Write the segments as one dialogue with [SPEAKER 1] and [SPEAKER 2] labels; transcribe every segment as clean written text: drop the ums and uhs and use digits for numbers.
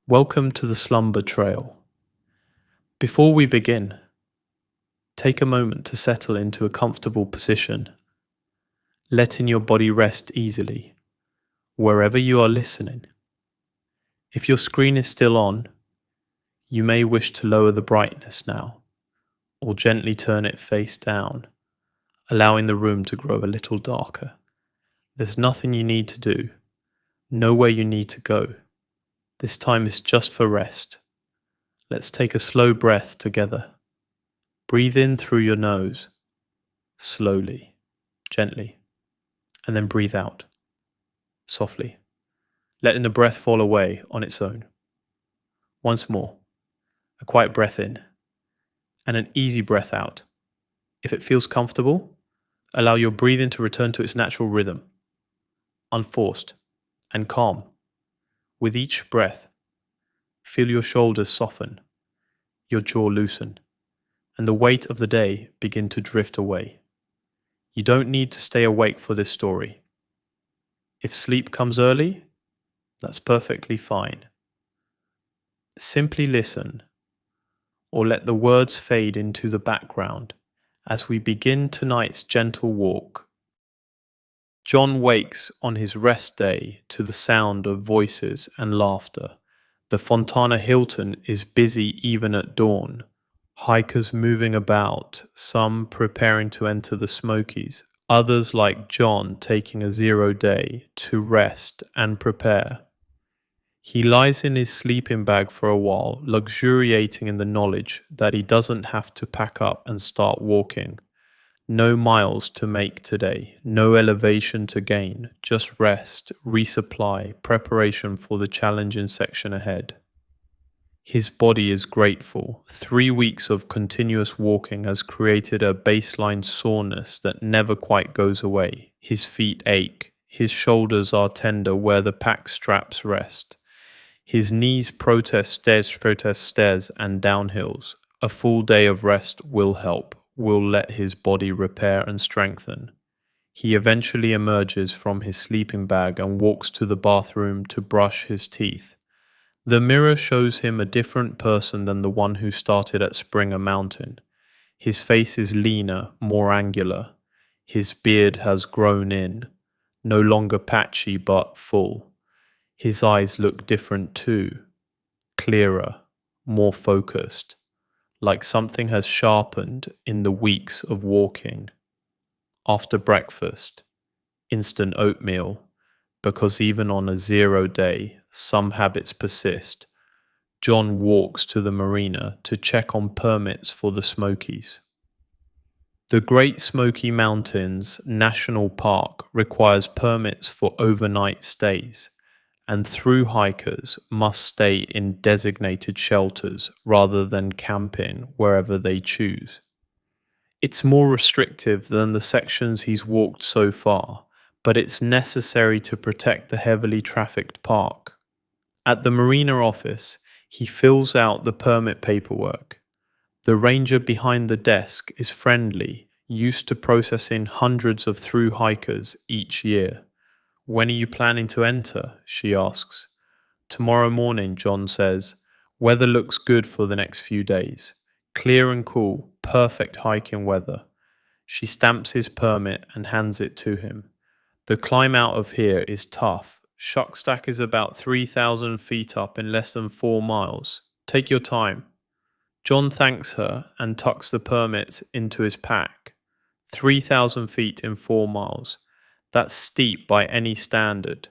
[SPEAKER 1] Welcome to the Slumber Trail. Before we begin, take a moment to settle into a comfortable position, letting your body rest easily wherever you are listening. If your screen is still on, you may wish to lower the brightness now, or gently turn it face down, allowing the room to grow a little darker. There's nothing you need to do, nowhere you need to go. This time is just for rest. Let's take a slow breath together. Breathe in through your nose, slowly, gently, and then breathe out, softly, letting the breath fall away on its own. Once more, a quiet breath in, and an easy breath out. If it feels comfortable, allow your breathing to return to its natural rhythm, unforced and calm. With each breath, feel your shoulders soften, your jaw loosen, and the weight of the day begin to drift away. You don't need to stay awake for this story. If sleep comes early, that's perfectly fine. Simply listen, or let the words fade into the background as we begin tonight's gentle walk. John wakes on his rest day to the sound of voices and laughter. The Fontana Hilton is busy even at dawn. Hikers moving about, some preparing to enter the Smokies, others like John taking a 0 day to rest and prepare. He lies in his sleeping bag for a while, luxuriating in the knowledge that he doesn't have to pack up and start walking. No miles to make today, no elevation to gain, just rest, resupply, preparation for the challenging section ahead. His body is grateful. 3 weeks of continuous walking has created a baseline soreness that never quite goes away. His feet ache, his shoulders are tender where the pack straps rest. His knees protest stairs and downhills. A full day of rest will help. Will let his body repair and strengthen. He eventually emerges from his sleeping bag and walks to the bathroom to brush his teeth. The mirror shows him a different person than the one who started at Springer Mountain. His face is leaner, more angular. His beard has grown in, no longer patchy but full. His eyes look different too, clearer, more focused. Like something has sharpened in the weeks of walking. After breakfast, instant oatmeal, because even on a 0 day, some habits persist. John walks to the marina to check on permits for the Smokies. The Great Smoky Mountains National Park requires permits for overnight stays, and through hikers must stay in designated shelters rather than camping wherever they choose. It's more restrictive than the sections he's walked so far, but it's necessary to protect the heavily trafficked park. At the marina office, he fills out the permit paperwork. The ranger behind the desk is friendly, used to processing hundreds of through hikers each year. "When are you planning to enter?" she asks. "Tomorrow morning," John says. "Weather looks good for the next few days. Clear and cool, perfect hiking weather." She stamps his permit and hands it to him. "The climb out of here is tough. Shuckstack is about 3,000 feet up in less than 4 miles. Take your time." John thanks her and tucks the permits into his pack. 3,000 feet in 4 miles. That's steep by any standard,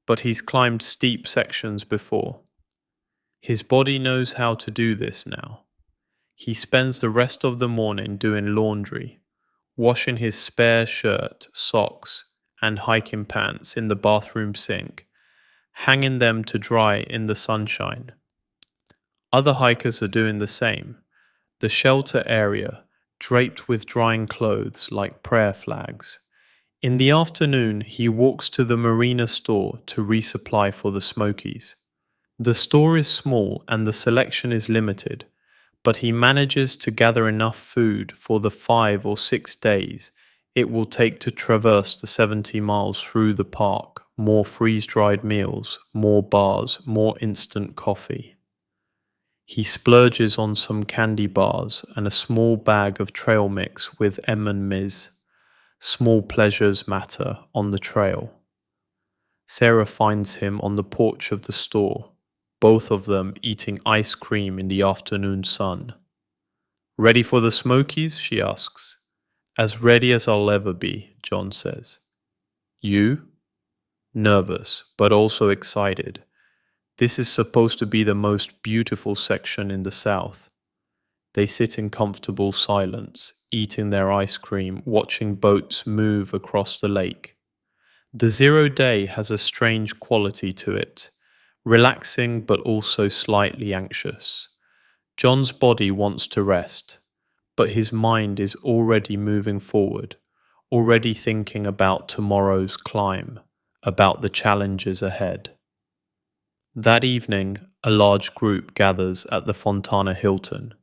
[SPEAKER 1] but he's climbed steep sections before. His body knows how to do this now. He spends the rest of the morning doing laundry, washing his spare shirt, socks, and hiking pants in the bathroom sink, hanging them to dry in the sunshine. Other hikers are doing the same. The shelter area, draped with drying clothes like prayer flags. In the afternoon, he walks to the marina store to resupply for the Smokies. The store is small and the selection is limited, but he manages to gather enough food for the 5 or 6 days it will take to traverse the 70 miles through the park, more freeze-dried meals, more bars, more instant coffee. He splurges on some candy bars and a small bag of trail mix with M&Ms. Small pleasures matter on the trail. Sarah finds him on the porch of the store, both of them eating ice cream in the afternoon sun. "Ready for the Smokies?" she asks. "As ready as I'll ever be," John says. "You?" "Nervous, but also excited. This is supposed to be the most beautiful section in the South." They sit in comfortable silence, eating their ice cream, watching boats move across the lake. The 0 day has a strange quality to it, relaxing but also slightly anxious. John's body wants to rest, but his mind is already moving forward, already thinking about tomorrow's climb, about the challenges ahead. That evening, a large group gathers at the Fontana Hilton.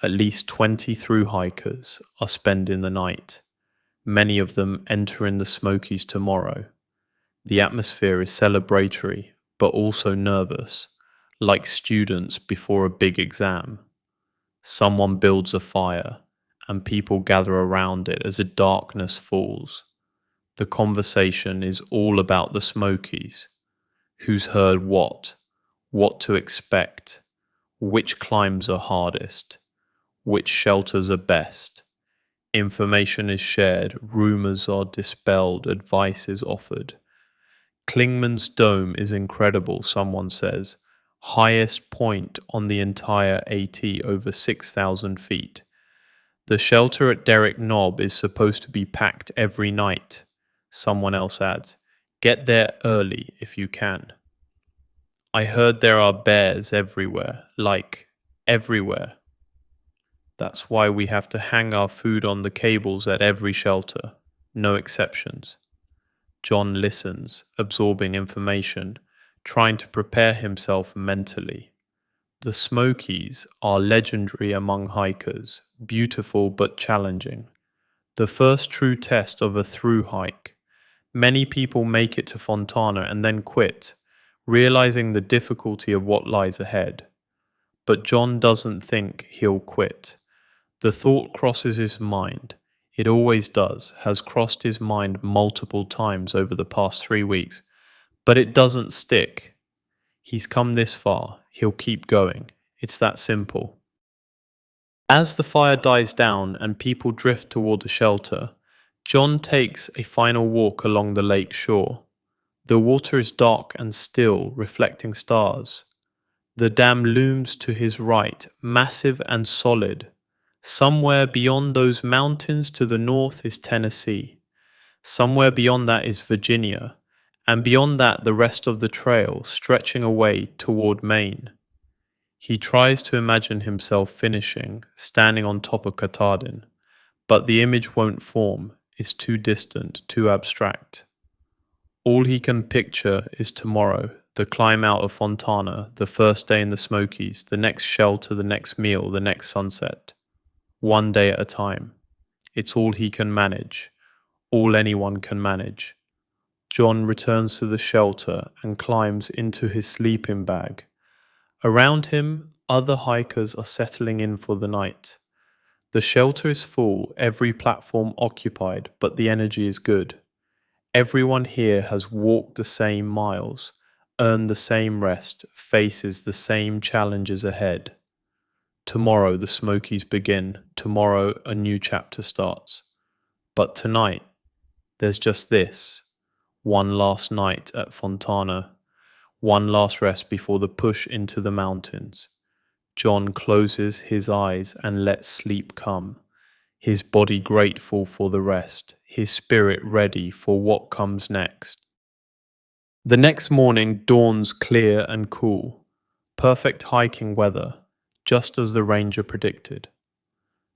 [SPEAKER 1] At least 20 thru-hikers are spending the night. Many of them entering the Smokies tomorrow. The atmosphere is celebratory, but also nervous, like students before a big exam. Someone builds a fire, and people gather around it as the darkness falls. The conversation is all about the Smokies. Who's heard what to expect, which climbs are hardest, which shelters are best. Information is shared, rumors are dispelled, advice is offered. Klingman's dome is incredible, someone says. Highest point on the entire AT, over 6,000 feet. The shelter at Derrick Knob is supposed to be packed every night, someone else adds. Get there early if you can. I heard there are bears everywhere, like everywhere. That's why we have to hang our food on the cables at every shelter, no exceptions. John listens, absorbing information, trying to prepare himself mentally. The Smokies are legendary among hikers, beautiful but challenging. The first true test of a through hike. Many people make it to Fontana and then quit, realizing the difficulty of what lies ahead. But John doesn't think he'll quit. The thought crosses his mind. It always does, has crossed his mind multiple times over the past 3 weeks. But it doesn't stick. He's come this far. He'll keep going. It's that simple. As the fire dies down and people drift toward the shelter, John takes a final walk along the lake shore. The water is dark and still, reflecting stars. The dam looms to his right, massive and solid. Somewhere beyond those mountains to the north is Tennessee. Somewhere beyond that is Virginia. And beyond that, the rest of the trail stretching away toward Maine. He tries to imagine himself finishing, standing on top of Katahdin, but the image won't form, it's too distant, too abstract. All he can picture is tomorrow, the climb out of Fontana, the first day in the Smokies, the next shelter, the next meal, the next sunset. 1 day at a time. It's all he can manage, all anyone can manage. John returns to the shelter and climbs into his sleeping bag. Around him, other hikers are settling in for the night. The shelter is full, every platform occupied, but the energy is good. Everyone here has walked the same miles, earned the same rest, faces the same challenges ahead. Tomorrow the Smokies begin, tomorrow a new chapter starts. But tonight, there's just this. One last night at Fontana. One last rest before the push into the mountains. John closes his eyes and lets sleep come, his body grateful for the rest, his spirit ready for what comes next. The next morning dawns clear and cool, perfect hiking weather, just as the ranger predicted.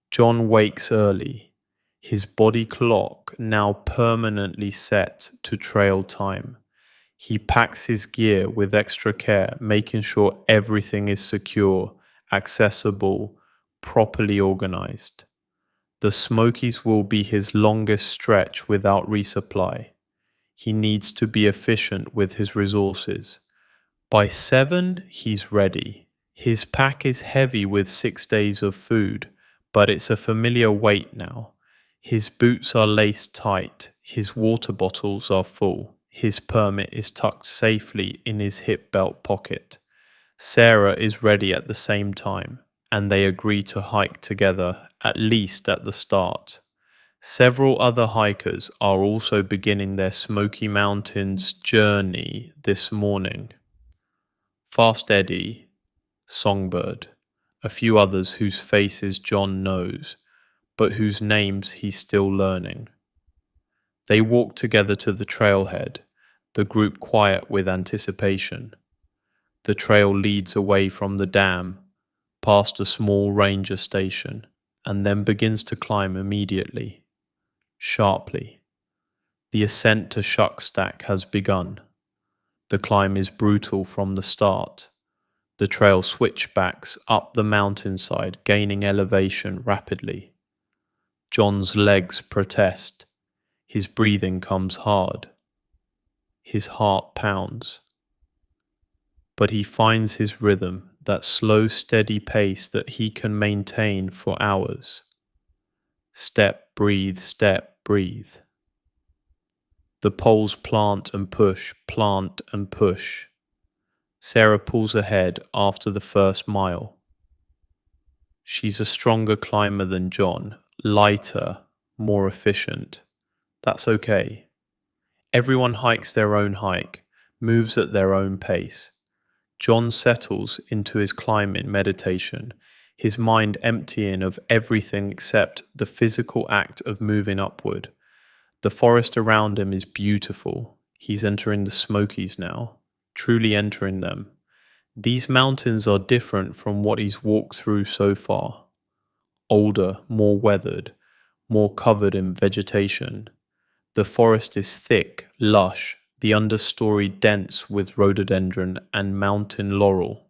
[SPEAKER 1] John wakes early, his body clock now permanently set to trail time. He packs his gear with extra care, making sure everything is secure, accessible, properly organized. The Smokies will be his longest stretch without resupply. He needs to be efficient with his resources. By 7, he's ready. His pack is heavy with 6 days of food, but it's a familiar weight now. His boots are laced tight, his water bottles are full, his permit is tucked safely in his hip belt pocket. Sarah is ready at the same time, and they agree to hike together, at least at the start. Several other hikers are also beginning their Smoky Mountains journey this morning. Fast Eddie, Songbird, a few others whose faces John knows, but whose names he's still learning. They walk together to the trailhead, the group quiet with anticipation. The trail leads away from the dam, past a small ranger station, and then begins to climb immediately, sharply. The ascent to Shuckstack has begun. The climb is brutal from the start. The trail switchbacks up the mountainside, gaining elevation rapidly. John's legs protest. His breathing comes hard. His heart pounds. But he finds his rhythm, that slow, steady pace that he can maintain for hours. Step, breathe, step, breathe. The poles plant and push, plant and push. Sarah pulls ahead after the first mile. She's a stronger climber than John, lighter, more efficient. That's okay. Everyone hikes their own hike, moves at their own pace. John settles into his climbing meditation, his mind emptying of everything except the physical act of moving upward. The forest around him is beautiful. He's entering the Smokies now, truly entering them. These mountains are different from what he's walked through so far. Older, more weathered, more covered in vegetation. The forest is thick, lush, the understory dense with rhododendron and mountain laurel.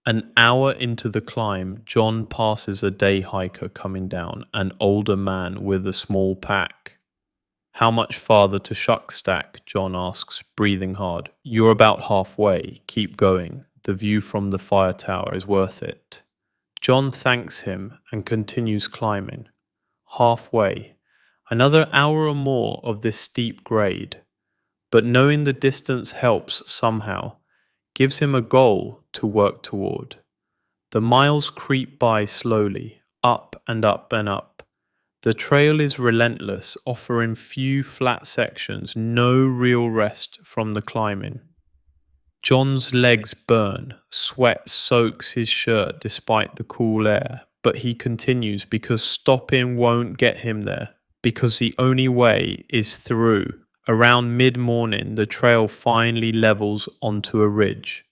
[SPEAKER 1] An hour into the climb, John passes a day hiker coming down, an older man with a small pack. How much farther to Shuckstack? John asks, breathing hard. You're about halfway. Keep going. The view from the fire tower is worth it. John thanks him and continues climbing. Halfway. Another hour or more of this steep grade. But knowing the distance helps somehow, gives him a goal to work toward. The miles creep by slowly, up and up and up. The trail is relentless, offering few flat sections, no real rest from the climbing. John's legs burn, sweat soaks his shirt despite the cool air, but he continues because stopping won't get him there, because the only way is through. Around mid-morning, the trail finally levels onto a ridge,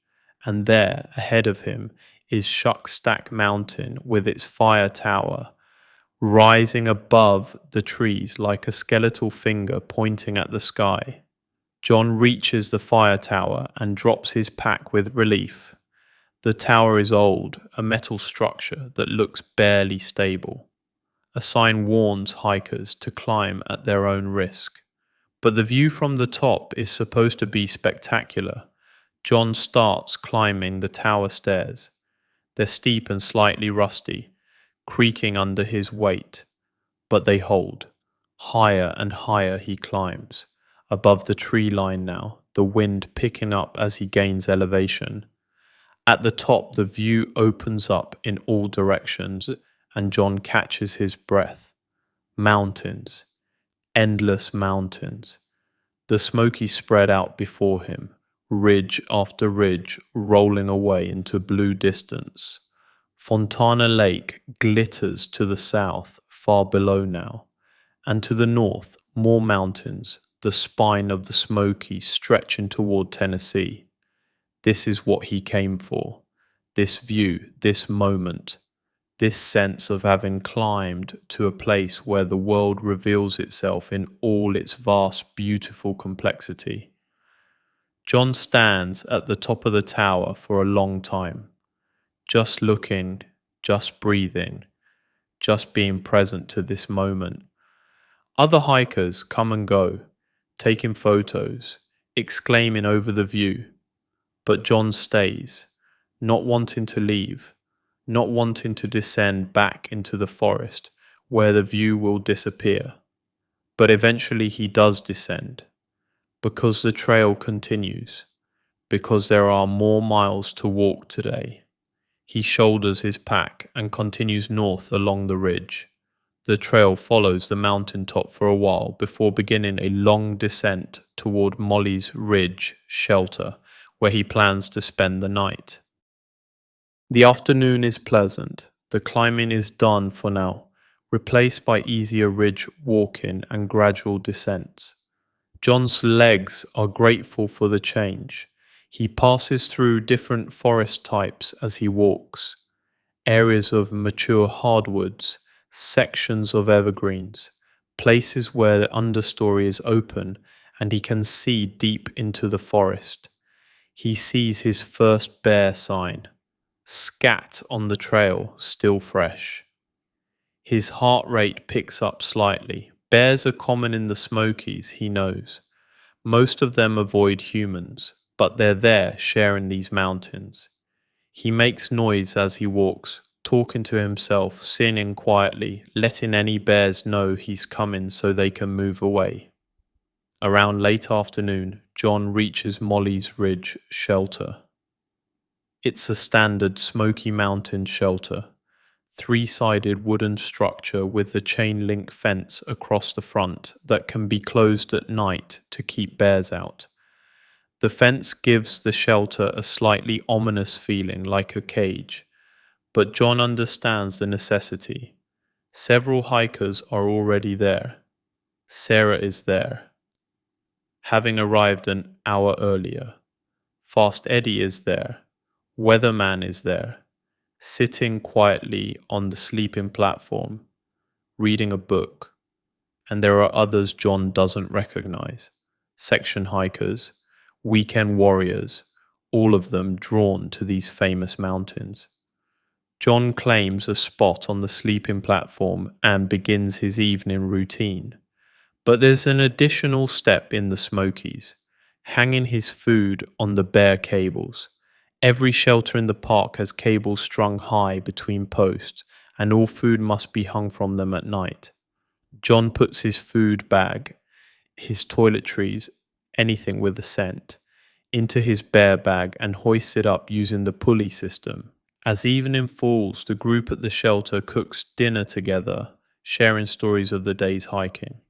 [SPEAKER 1] and there, ahead of him, is Shuckstack Mountain with its fire tower, rising above the trees like a skeletal finger pointing at the sky. John reaches the fire tower and drops his pack with relief. The tower is old, a metal structure that looks barely stable. A sign warns hikers to climb at their own risk. But the view from the top is supposed to be spectacular. John starts climbing the tower stairs. They're steep and slightly rusty, creaking under his weight, but they hold. Higher and higher he climbs, above the tree line now, the wind picking up as he gains elevation. At the top, the view opens up in all directions, and John catches his breath. Mountains, endless mountains. The Smokies spread out before him, ridge after ridge rolling away into blue distance. Fontana Lake glitters to the south, far below now, and to the north, more mountains, the spine of the Smokies stretching toward Tennessee. This is what he came for, this view, this moment, this sense of having climbed to a place where the world reveals itself in all its vast, beautiful complexity. John stands at the top of the tower for a long time, just looking, just breathing, just being present to this moment. Other hikers come and go. taking photos, exclaiming over the view. But John stays, not wanting to leave, not wanting to descend back into the forest where the view will disappear. But eventually he does descend, because the trail continues, because there are more miles to walk today. He shoulders his pack and continues north along the ridge. The trail follows the mountain top for a while before beginning a long descent toward Molly's Ridge shelter, where he plans to spend the night. The afternoon is pleasant. The climbing is done for now, replaced by easier ridge walking and gradual descents. John's legs are grateful for the change. He passes through different forest types as he walks. Areas of mature hardwoods, sections of evergreens, places where the understory is open and he can see deep into the forest. He sees his first bear sign, scat on the trail, still fresh. His heart rate picks up slightly. Bears are common in the Smokies, he knows. Most of them avoid humans, but they're there sharing these mountains. He makes noise as he walks, talking to himself, singing quietly, letting any bears know he's coming so they can move away. Around late afternoon, John reaches Molly's Ridge shelter. It's a standard Smoky Mountain shelter, three-sided wooden structure with a chain link fence across the front that can be closed at night to keep bears out. The fence gives the shelter a slightly ominous feeling, like a cage, but John understands the necessity. Several hikers are already there. Sarah is there, having arrived an hour earlier. Fast Eddie is there. Weatherman is there, sitting quietly on the sleeping platform, reading a book. And there are others John doesn't recognize. Section hikers, weekend warriors, all of them drawn to these famous mountains. John claims a spot on the sleeping platform and begins his evening routine. But there's an additional step in the Smokies, hanging his food on the bare cables. Every shelter in the park has cables strung high between posts, and all food must be hung from them at night. John puts his food bag, his toiletries, anything with a scent, into his bear bag and hoists it up using the pulley system. As evening falls, the group at the shelter cooks dinner together, sharing stories of the day's hiking.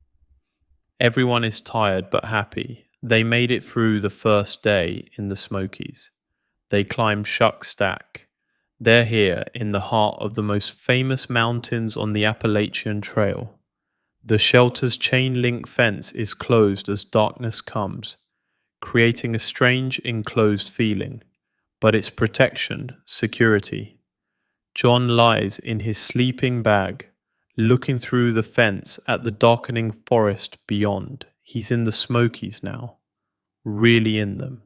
[SPEAKER 1] Everyone is tired but happy. They made it through the first day in the Smokies. They climbed Shuck Stack. They're here in the heart of the most famous mountains on the Appalachian Trail. The shelter's chain link fence is closed as darkness comes, creating a strange enclosed feeling, but it's protection, security. John lies in his sleeping bag, looking through the fence at the darkening forest beyond. He's in the Smokies now, really in them.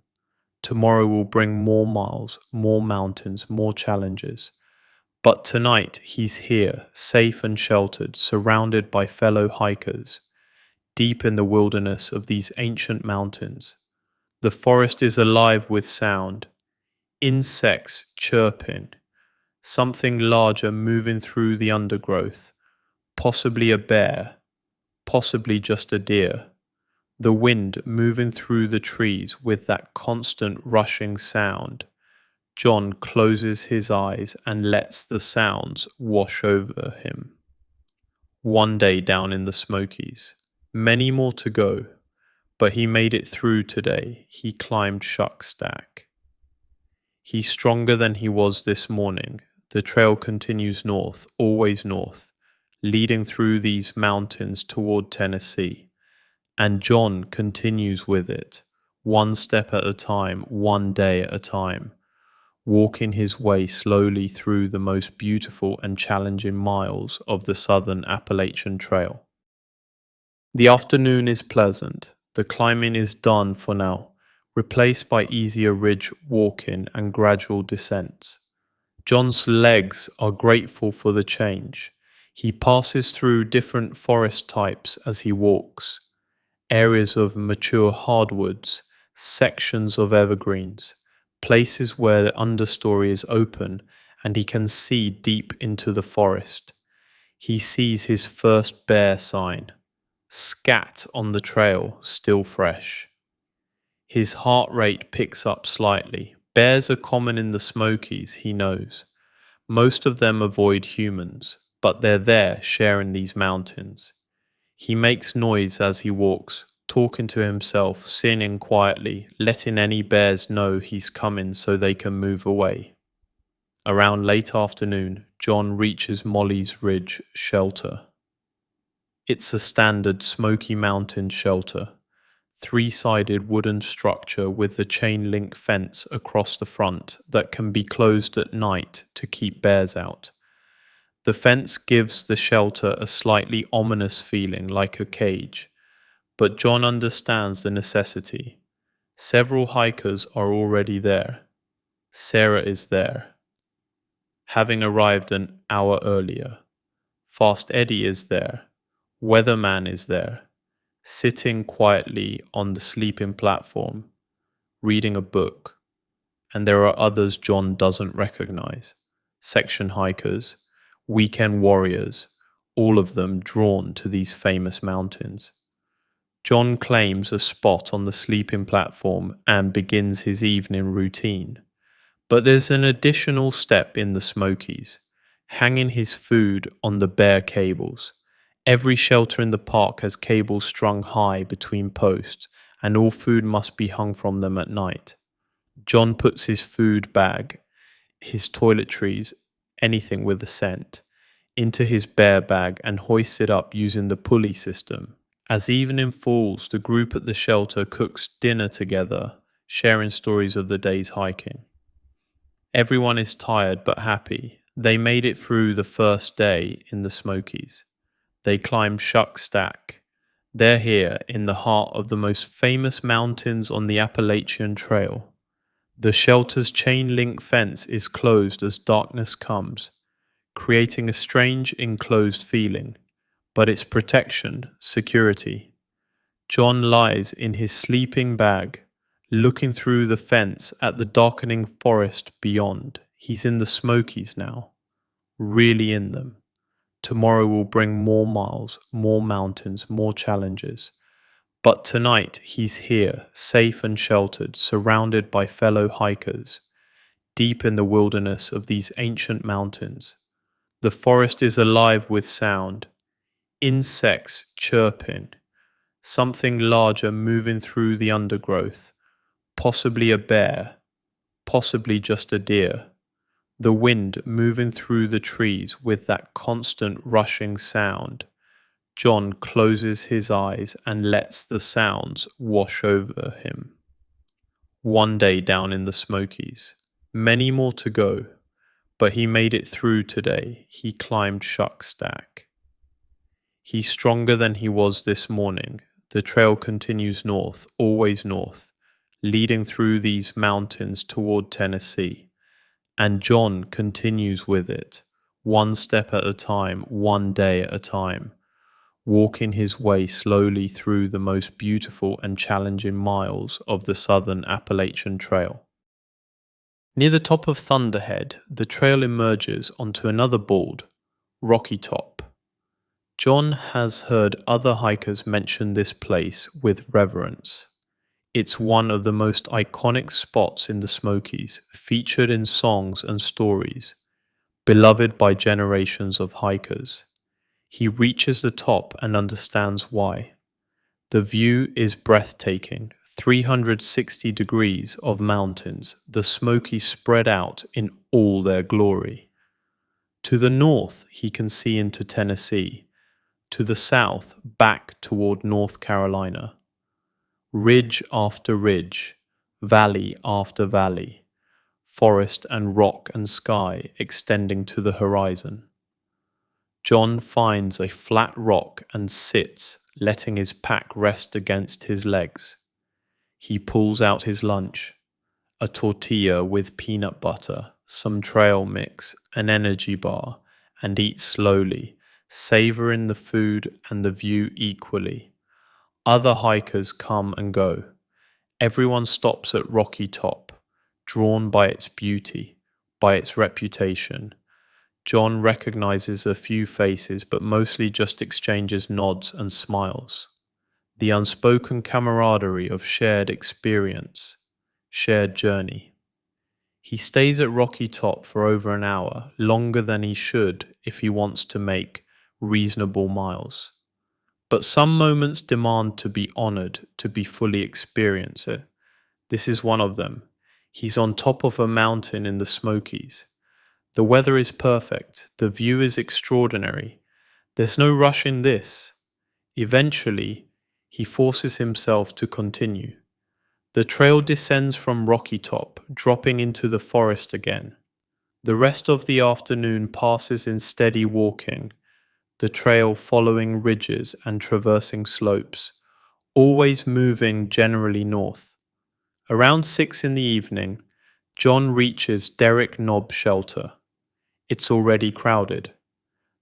[SPEAKER 1] Tomorrow will bring more miles, more mountains, more challenges. But tonight he's here, safe and sheltered, surrounded by fellow hikers, deep in the wilderness of these ancient mountains. The forest is alive with sound, insects chirping, something larger moving through the undergrowth, possibly a bear, possibly just a deer. The wind moving through the trees with that constant rushing sound. John closes his eyes and lets the sounds wash over him. One day down in the Smokies, many more to go, but he made it through today. He climbed Shuck Stack. He's stronger than he was this morning. The trail continues north, always north, leading through these mountains toward Tennessee. And John continues with it, one step at a time, one day at a time, walking his way slowly through the most beautiful and challenging miles of the southern Appalachian Trail. The afternoon is pleasant. The climbing is done for now, replaced by easier ridge walking and gradual descents. John's legs are grateful for the change. He passes through different forest types as he walks. areas of mature hardwoods, sections of evergreens, places where the understory is open and he can see deep into the forest. He sees his first bear sign, scat on the trail, still fresh. His heart rate picks up slightly. Bears are common in the Smokies, he knows. Most of them avoid humans, but they're there sharing these mountains. He makes noise as he walks, talking to himself, singing quietly, letting any bears know he's coming so they can move away. Around late afternoon, John reaches Molly's Ridge shelter. It's a standard Smoky Mountain shelter, three-sided wooden structure with a chain link fence across the front that can be closed at night to keep bears out. The fence gives the shelter a slightly ominous feeling, like a cage, but John understands the necessity. Several hikers are already there. Sarah is there, having arrived an hour earlier. Fast Eddie is there. Weatherman is there, sitting quietly on the sleeping platform, reading a book. And there are others John doesn't recognize. Section hikers, weekend warriors, all of them drawn to these famous mountains. John claims a spot on the sleeping platform and begins his evening routine. But there's an additional step in the Smokies, hanging his food on the bare cables. Every shelter in the park has cables strung high between posts, and all food must be hung from them at night. John puts his food bag, his toiletries, anything with a scent, into his bear bag and hoists it up using the pulley system. As evening falls, the group at the shelter cooks dinner together, sharing stories of the day's hiking. Everyone is tired but happy. They made it through the first day in the Smokies. They climbed Shuck Stack. They're here in the heart of the most famous mountains on the Appalachian Trail. The shelter's chain link fence is closed as darkness comes, creating a strange enclosed feeling, but it's protection, security. John lies in his sleeping bag, looking through the fence at the darkening forest beyond. He's in the Smokies now, really in them. Tomorrow will bring more miles, more mountains, more challenges. But tonight he's here, safe and sheltered, surrounded by fellow hikers, deep in the wilderness of these ancient mountains. The forest is alive with sound, insects chirping, something larger moving through the undergrowth, possibly a bear, possibly just a deer. The wind moving through the trees with that constant rushing sound. John closes his eyes and lets the sounds wash over him. One day down in the Smokies, many more to go, but he made it through today. He climbed Shuck Stack. He's stronger than he was this morning. The trail continues north, always north, leading through these mountains toward Tennessee. And John continues with it, one step at a time, one day at a time, walking his way slowly through the most beautiful and challenging miles of the southern Appalachian Trail. Near the top of Thunderhead, the trail emerges onto another bald, rocky top. John has heard other hikers mention this place with reverence. It's one of the most iconic spots in the Smokies, featured in songs and stories, beloved by generations of hikers. He reaches the top and understands why. The view is breathtaking, 360 degrees of mountains, the Smokies spread out in all their glory. To the north, he can see into Tennessee. To the south, back toward North Carolina. Ridge after ridge, valley after valley, forest and rock and sky extending to the horizon. John finds a flat rock and sits, letting his pack rest against his legs. He pulls out his lunch, a tortilla with peanut butter, some trail mix, an energy bar, and eats slowly, savoring the food and the view equally. Other hikers come and go. Everyone stops at Rocky Top, drawn by its beauty, by its reputation. John recognizes a few faces, but mostly just exchanges nods and smiles. The unspoken camaraderie of shared experience, shared journey. He stays at Rocky Top for over an hour, longer than he should if he wants to make reasonable miles. But some moments demand to be honored, to be fully experienced. This is one of them. He's on top of a mountain in the Smokies. The weather is perfect. The view is extraordinary. There's no rush in this. Eventually, he forces himself to continue. The trail descends from Rocky Top, dropping into the forest again. The rest of the afternoon passes in steady walking, the trail following ridges and traversing slopes, always moving generally north. Around 6 in the evening, John reaches Derrick Knob Shelter. It's already crowded.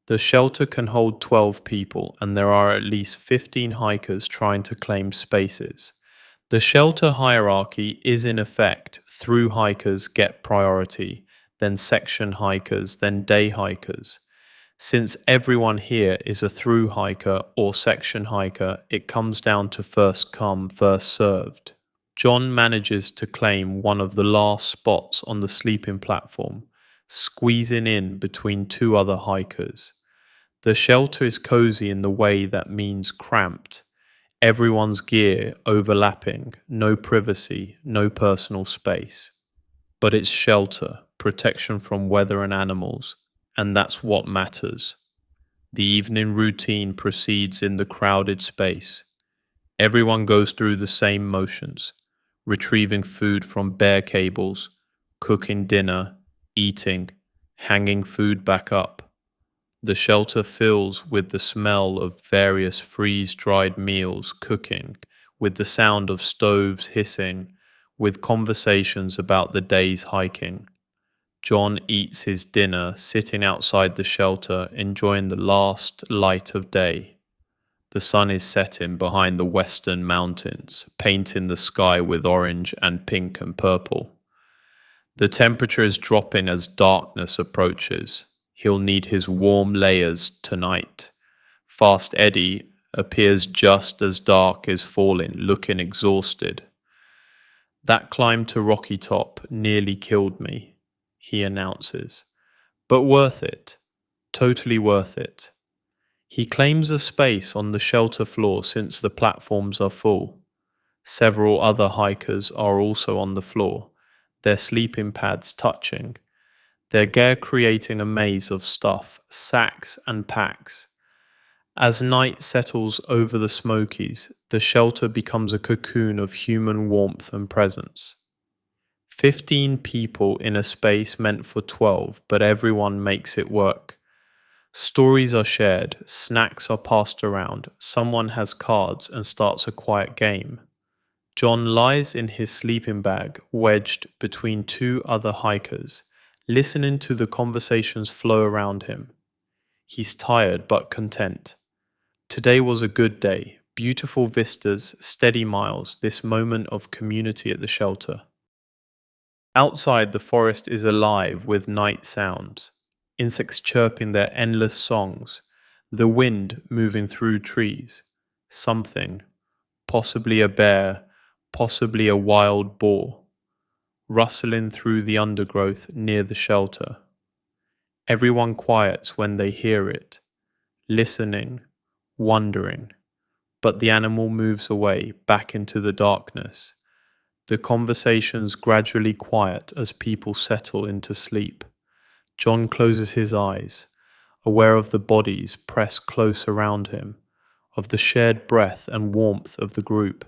[SPEAKER 1] The shelter can hold 12 people, and there are at least 15 hikers trying to claim spaces. The shelter hierarchy is in effect: through hikers get priority, then section hikers, then day hikers. Since everyone here is a through hiker or section hiker, it comes down to first come, first served. John manages to claim one of the last spots on the sleeping platform, squeezing in between two other hikers. The shelter is cozy in the way that means cramped. Everyone's gear overlapping, no privacy, no personal space. But it's shelter, protection from weather and animals, and that's what matters. The evening routine proceeds in the crowded space. Everyone goes through the same motions: retrieving food from bare cables, cooking dinner, eating, hanging food back up. The shelter fills with the smell of various freeze-dried meals cooking, with the sound of stoves hissing, with conversations about the day's hiking. John eats his dinner sitting outside the shelter, enjoying the last light of day. The sun is setting behind the western mountains, painting the sky with orange and pink and purple. The temperature is dropping as darkness approaches. He'll need his warm layers tonight. Fast Eddie appears just as dark is falling, looking exhausted. "That climb to Rocky Top nearly killed me," he announces. "But worth it. Totally worth it." He claims a space on the shelter floor since the platforms are full. Several other hikers are also on the floor, their sleeping pads touching, their gear creating a maze of stuff, sacks and packs. As night settles over the Smokies, the shelter becomes a cocoon of human warmth and presence. 15 people in a space meant for 12, but everyone makes it work. Stories are shared, snacks are passed around, someone has cards and starts a quiet game. John lies in his sleeping bag, wedged between two other hikers, listening to the conversations flow around him. He's tired but content. Today was a good day, beautiful vistas, steady miles, this moment of community at the shelter. Outside, the forest is alive with night sounds, insects chirping their endless songs, the wind moving through trees. Something, possibly a bear, possibly a wild boar, rustling through the undergrowth near the shelter. Everyone quiets when they hear it, listening, wondering, but the animal moves away, back into the darkness. The conversations gradually quiet as people settle into sleep. John closes his eyes, aware of the bodies pressed close around him, of the shared breath and warmth of the group.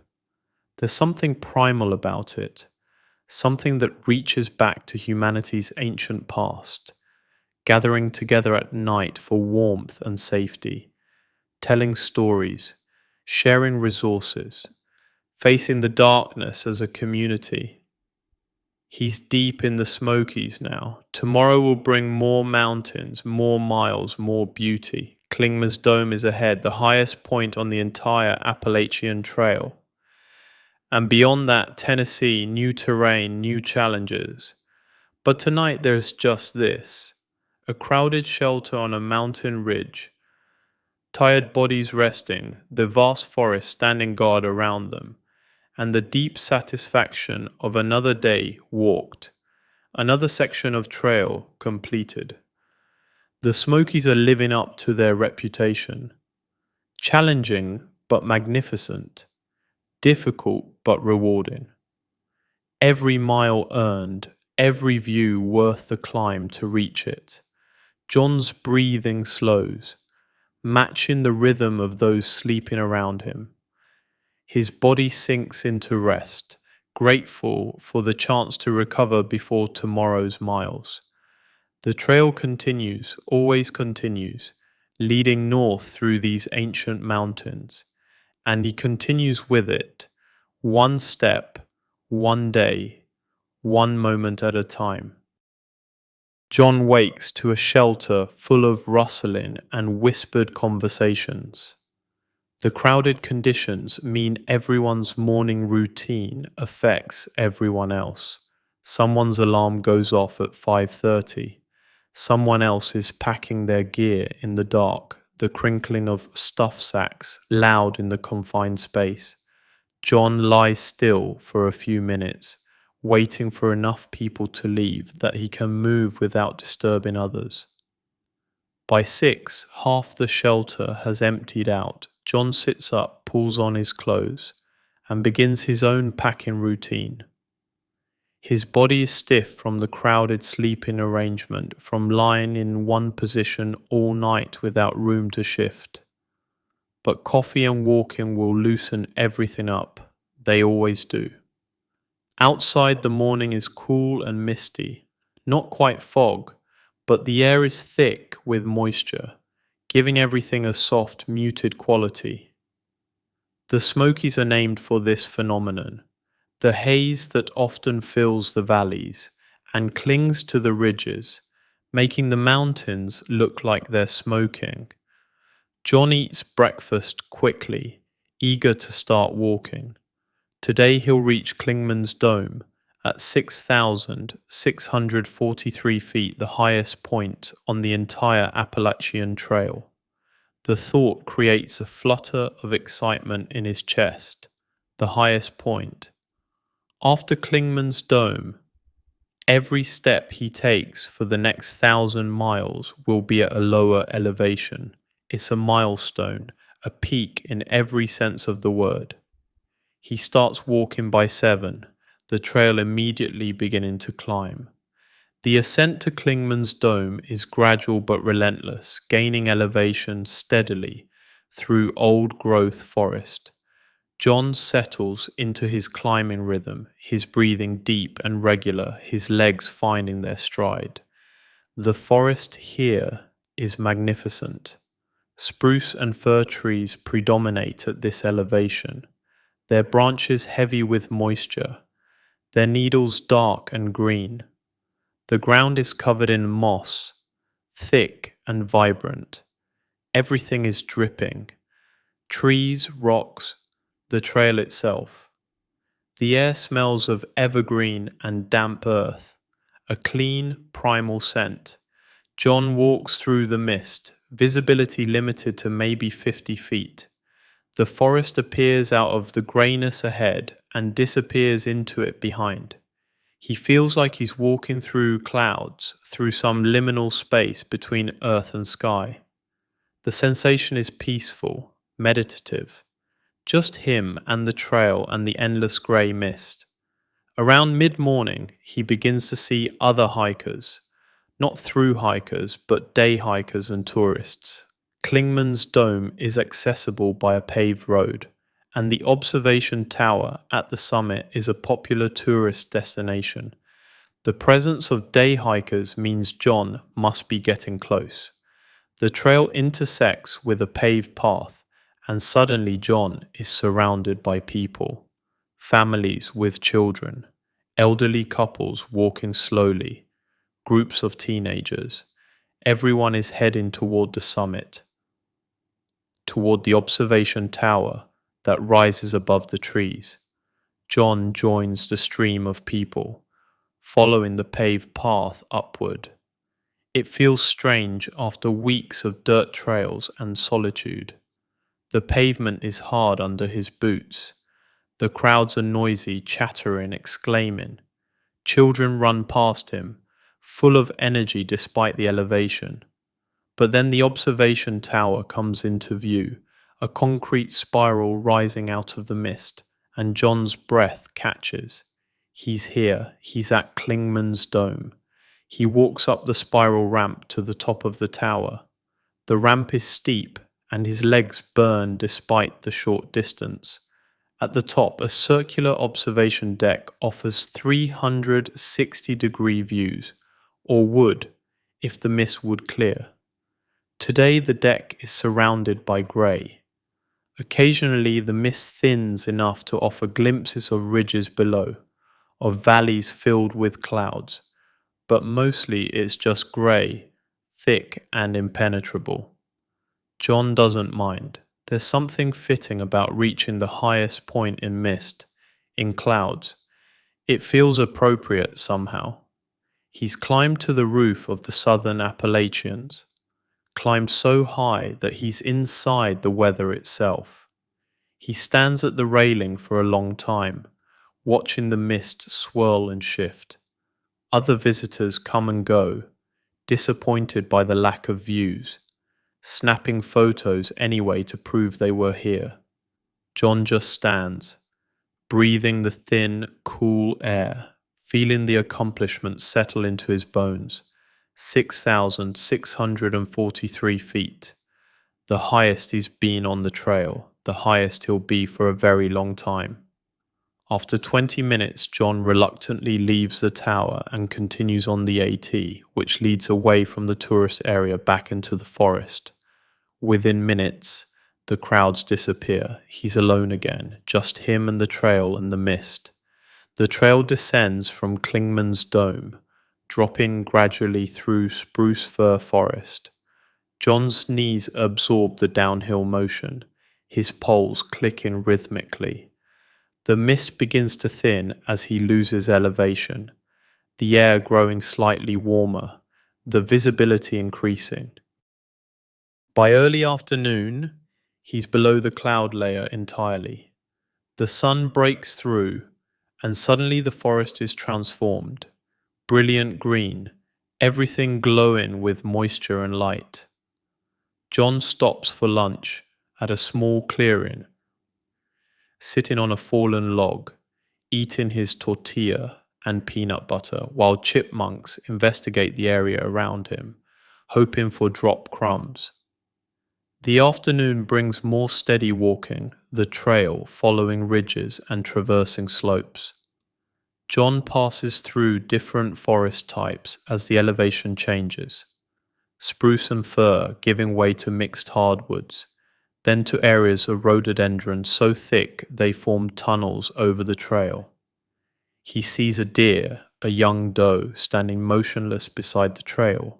[SPEAKER 1] There's something primal about it, something that reaches back to humanity's ancient past, gathering together at night for warmth and safety, telling stories, sharing resources, facing the darkness as a community. He's deep in the Smokies now. Tomorrow will bring more mountains, more miles, more beauty. Klingman's Dome is ahead, the highest point on the entire Appalachian Trail. And beyond that, Tennessee, new terrain, new challenges. But tonight there's just this: a crowded shelter on a mountain ridge, tired bodies resting, the vast forest standing guard around them, and the deep satisfaction of another day walked, another section of trail completed. The Smokies are living up to their reputation. Challenging but magnificent, difficult but rewarding. Every mile earned, every view worth the climb to reach it. John's breathing slows, matching the rhythm of those sleeping around him. His body sinks into rest, grateful for the chance to recover before tomorrow's miles. The trail continues, always continues, leading north through these ancient mountains, and he continues with it, one step, one day, one moment at a time. John wakes to a shelter full of rustling and whispered conversations. The crowded conditions mean everyone's morning routine affects everyone else. Someone's alarm goes off at 5:30. Someone else is packing their gear in the dark, the crinkling of stuff sacks loud in the confined space. John lies still for a few minutes, waiting for enough people to leave that he can move without disturbing others. By 6, half the shelter has emptied out. John sits up, pulls on his clothes, and begins his own packing routine. His body is stiff from the crowded sleeping arrangement, from lying in one position all night without room to shift. But coffee and walking will loosen everything up. They always do. Outside, the morning is cool and misty, not quite fog, but the air is thick with moisture, giving everything a soft, muted quality. The Smokies are named for this phenomenon, the haze that often fills the valleys and clings to the ridges, making the mountains look like they're smoking. John eats breakfast quickly, eager to start walking. Today he'll reach Klingman's Dome at 6,643 feet, the highest point on the entire Appalachian Trail. The thought creates a flutter of excitement in his chest, the highest point. After Klingman's Dome, every step he takes for the next 1,000 miles will be at a lower elevation. It's a milestone, a peak in every sense of the word. He starts walking by 7, the trail immediately beginning to climb. The ascent to Klingman's Dome is gradual but relentless, gaining elevation steadily through old-growth forest. John settles into his climbing rhythm, his breathing deep and regular, his legs finding their stride. The forest here is magnificent. Spruce and fir trees predominate at this elevation, their branches heavy with moisture, their needles dark and green. The ground is covered in moss, thick and vibrant. Everything is dripping. Trees, rocks, the trail itself. The air smells of evergreen and damp earth, a clean, primal scent. John walks through the mist, visibility limited to maybe 50 feet. The forest appears out of the greyness ahead and disappears into it behind. He feels like he's walking through clouds, through some liminal space between earth and sky. The sensation is peaceful, meditative. Just him and the trail and the endless grey mist. Around mid-morning, he begins to see other hikers. Not through hikers, but day hikers and tourists. Klingman's Dome is accessible by a paved road, and the observation tower at the summit is a popular tourist destination. The presence of day hikers means John must be getting close. The trail intersects with a paved path, and suddenly John is surrounded by people. Families with children, elderly couples walking slowly, groups of teenagers. Everyone is heading toward the summit. toward the observation tower that rises above the trees. John joins the stream of people, following the paved path upward. It feels strange after weeks of dirt trails and solitude. The pavement is hard under his boots. The crowds are noisy, chattering, exclaiming. Children run past him, full of energy despite the elevation. But then the observation tower comes into view, a concrete spiral rising out of the mist, and John's breath catches. He's here, he's at Klingman's dome. He walks up the spiral ramp to the top of the tower. The ramp is steep, and his legs burn despite the short distance. At the top, a circular observation deck offers 360-degree views, or would, if the mist would clear. Today the deck is surrounded by grey. Occasionally the mist thins enough to offer glimpses of ridges below, of valleys filled with clouds, but mostly it's just grey, thick and impenetrable. John doesn't mind. There's something fitting about reaching the highest point in mist, in clouds. It feels appropriate somehow. He's climbed to the roof of the southern Appalachians, climbed so high that he's inside the weather itself. He stands at the railing for a long time, watching the mist swirl and shift. Other visitors come and go, disappointed by the lack of views, snapping photos anyway to prove they were here. John just stands, breathing the thin, cool air, feeling the accomplishment settle into his bones. 6,643 feet. The highest he's been on the trail, the highest he'll be for a very long time. After 20 minutes, John reluctantly leaves the tower and continues on the AT, which leads away from the tourist area back into the forest. Within minutes, the crowds disappear. He's alone again, just him and the trail and the mist. The trail descends from Klingman's dome, dropping gradually through spruce fir forest. John's knees absorb the downhill motion, his poles clicking rhythmically. The mist begins to thin as he loses elevation, the air growing slightly warmer, the visibility increasing. By early afternoon, he's below the cloud layer entirely. The sun breaks through, and suddenly the forest is transformed. Brilliant green, everything glowing with moisture and light. John stops for lunch at a small clearing, sitting on a fallen log, eating his tortilla and peanut butter, while chipmunks investigate the area around him, hoping for drop crumbs. The afternoon brings more steady walking, the trail following ridges and traversing slopes. John passes through different forest types as the elevation changes. Spruce and fir giving way to mixed hardwoods, then to areas of rhododendron so thick they form tunnels over the trail. He sees a deer, a young doe, standing motionless beside the trail.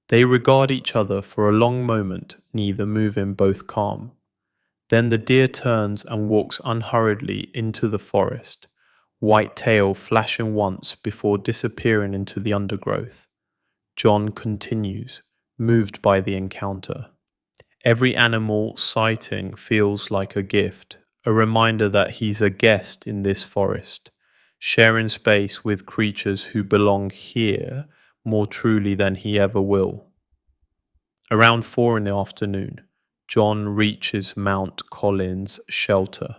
[SPEAKER 1] They regard each other for a long moment, neither moving, both calm. Then the deer turns and walks unhurriedly into the forest, white tail flashing once before disappearing into the undergrowth. John continues, moved by the encounter. Every animal sighting feels like a gift, a reminder that he's a guest in this forest, sharing space with creatures who belong here more truly than he ever will. Around 4 in the afternoon, John reaches Mount Collins shelter.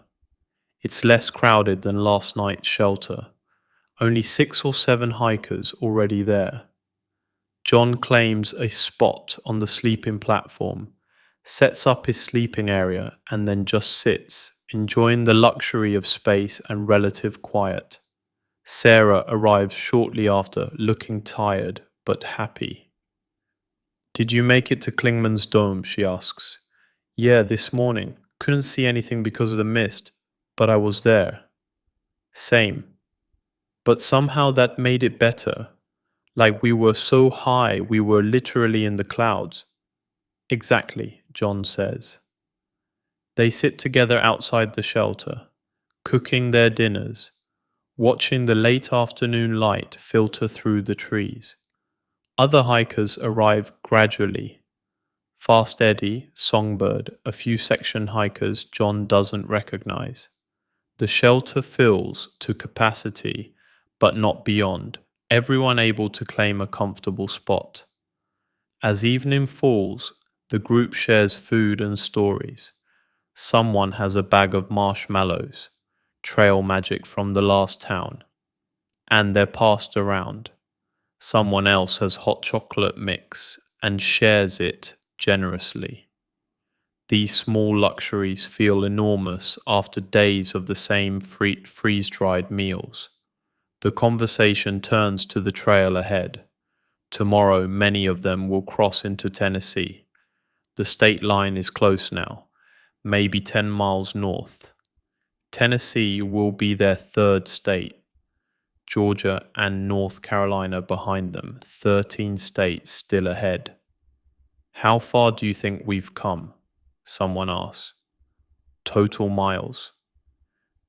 [SPEAKER 1] It's less crowded than last night's shelter, only 6 or 7 hikers already there. John claims a spot on the sleeping platform, sets up his sleeping area, and then just sits, enjoying the luxury of space and relative quiet. Sarah arrives shortly after, looking tired but happy. "Did you make it to Klingman's dome?" she asks. "Yeah, this morning. Couldn't see anything because of the mist, but I was there." "Same. But somehow that made it better. Like we were so high, we were literally in the clouds." "Exactly," John says. They sit together outside the shelter, cooking their dinners, watching the late afternoon light filter through the trees. Other hikers arrive gradually. Fast Eddie, Songbird, a few section hikers John doesn't recognize. The shelter fills to capacity, but not beyond, everyone able to claim a comfortable spot. As evening falls, the group shares food and stories. Someone has a bag of marshmallows, trail magic from the last town, and they're passed around. Someone else has hot chocolate mix and shares it generously. These small luxuries feel enormous after days of the same freeze-dried meals. The conversation turns to the trail ahead. Tomorrow, many of them will cross into Tennessee. The state line is close now, maybe 10 miles north. Tennessee will be their third state. Georgia and North Carolina behind them, 13 states still ahead. How far do you think we've come? Someone asks. Total miles.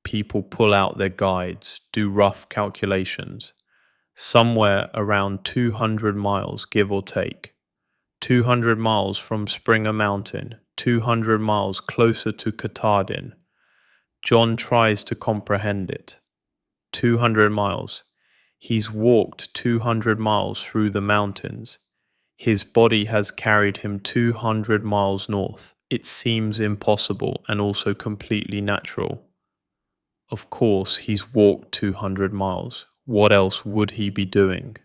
[SPEAKER 1] People pull out their guides, do rough calculations. Somewhere around 200 miles, give or take. 200 miles from Springer Mountain, 200 miles closer to Katahdin. John tries to comprehend it. 200 miles. He's walked 200 miles through the mountains. His body has carried him 200 miles north. It seems impossible and also completely natural. Of course, he's walked 200 miles. What else would he be doing?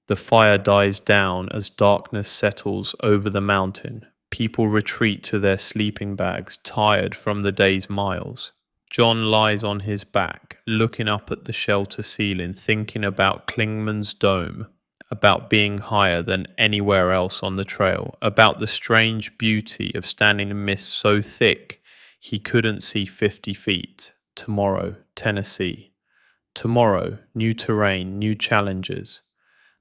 [SPEAKER 1] The fire dies down as darkness settles over the mountain. People retreat to their sleeping bags, tired from the day's miles. John lies on his back, looking up at the shelter ceiling, thinking about Klingman's dome, about being higher than anywhere else on the trail, about the strange beauty of standing in mist so thick he couldn't see 50 feet. Tomorrow, Tennessee. Tomorrow, new terrain, new challenges.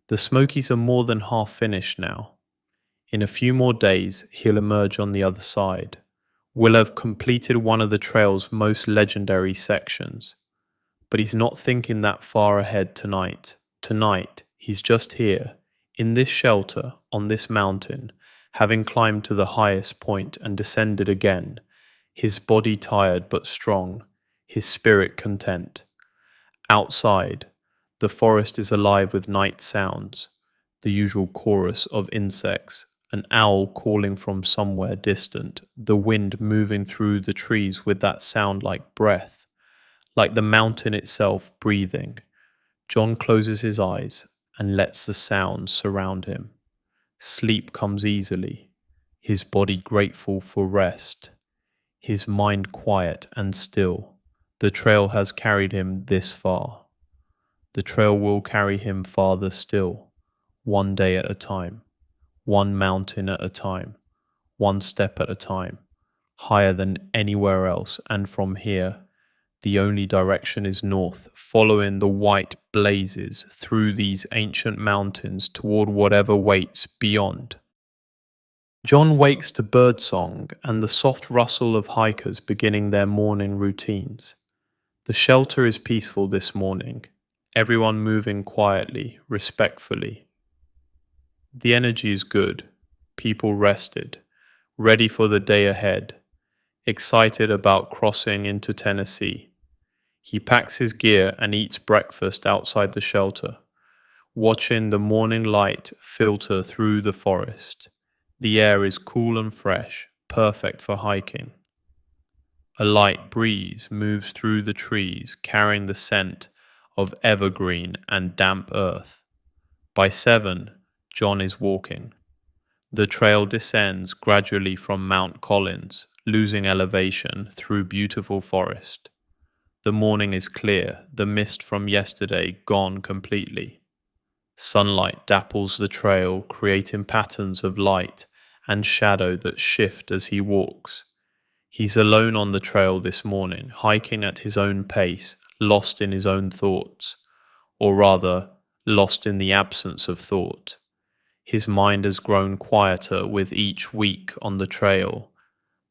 [SPEAKER 1] The Smokies are more than half finished now. In a few more days, he'll emerge on the other side. Will have completed one of the trail's most legendary sections. But he's not thinking that far ahead tonight. Tonight, he's just here, in this shelter, on this mountain, having climbed to the highest point and descended again, his body tired but strong, his spirit content. Outside, the forest is alive with night sounds, the usual chorus of insects, an owl calling from somewhere distant, the wind moving through the trees with that sound like breath, like the mountain itself breathing. John closes his eyes and lets the sounds surround him. Sleep comes easily, his body grateful for rest, his mind quiet and still. The trail has carried him this far. The trail will carry him farther still, one day at a time, one mountain at a time, one step at a time, higher than anywhere else, and from here, the only direction is north, following the white blazes through these ancient mountains toward whatever waits beyond. John wakes to birdsong and the soft rustle of hikers beginning their morning routines. The shelter is peaceful this morning, everyone moving quietly, respectfully. The energy is good, people rested, ready for the day ahead, excited about crossing into Tennessee. He packs his gear and eats breakfast outside the shelter, watching the morning light filter through the forest. The air is cool and fresh, perfect for hiking. A light breeze moves through the trees, carrying the scent of evergreen and damp earth. By 7, John is walking. The trail descends gradually from Mount Collins, losing elevation through beautiful forest. The morning is clear, the mist from yesterday gone completely. Sunlight dapples the trail, creating patterns of light and shadow that shift as he walks. He's alone on the trail this morning, hiking at his own pace, lost in his own thoughts, or rather, lost in the absence of thought. His mind has grown quieter with each week on the trail.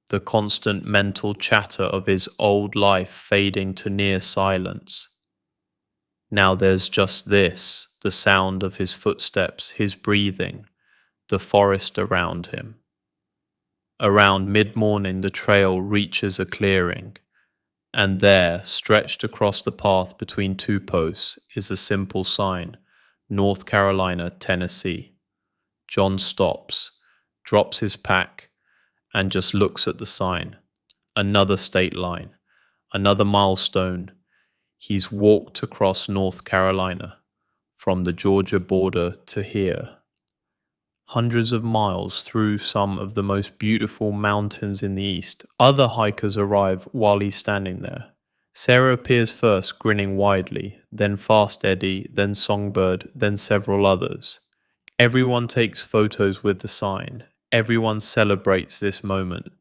[SPEAKER 1] the constant mental chatter of his old life fading to near silence. Now there's just this, the sound of his footsteps, his breathing, the forest around him. Around mid-morning the trail reaches a clearing, and there, stretched across the path between two posts, is a simple sign, North Carolina, Tennessee. John stops, drops his pack, and just looks at the sign. Another state line, another milestone. He's walked across North Carolina, from the Georgia border to here. Hundreds of miles through some of the most beautiful mountains in the east. Other hikers arrive while he's standing there. Sarah appears first, grinning widely, then Fast Eddie, then Songbird, then several others. Everyone takes photos with the sign. Everyone celebrates this moment.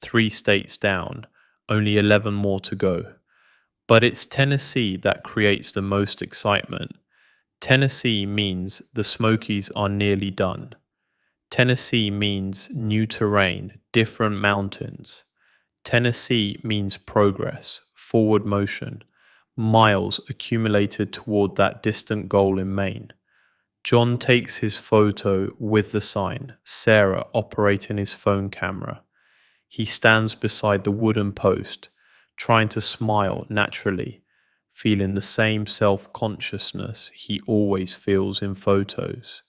[SPEAKER 1] 3 states down, only 11 more to go. But it's Tennessee that creates the most excitement. Tennessee means the Smokies are nearly done. Tennessee means new terrain, different mountains. Tennessee means progress, forward motion, miles accumulated toward that distant goal in Maine. John takes his photo with the sign, Sarah operating his phone camera. He stands beside the wooden post, trying to smile naturally, feeling the same self-consciousness he always feels in photos.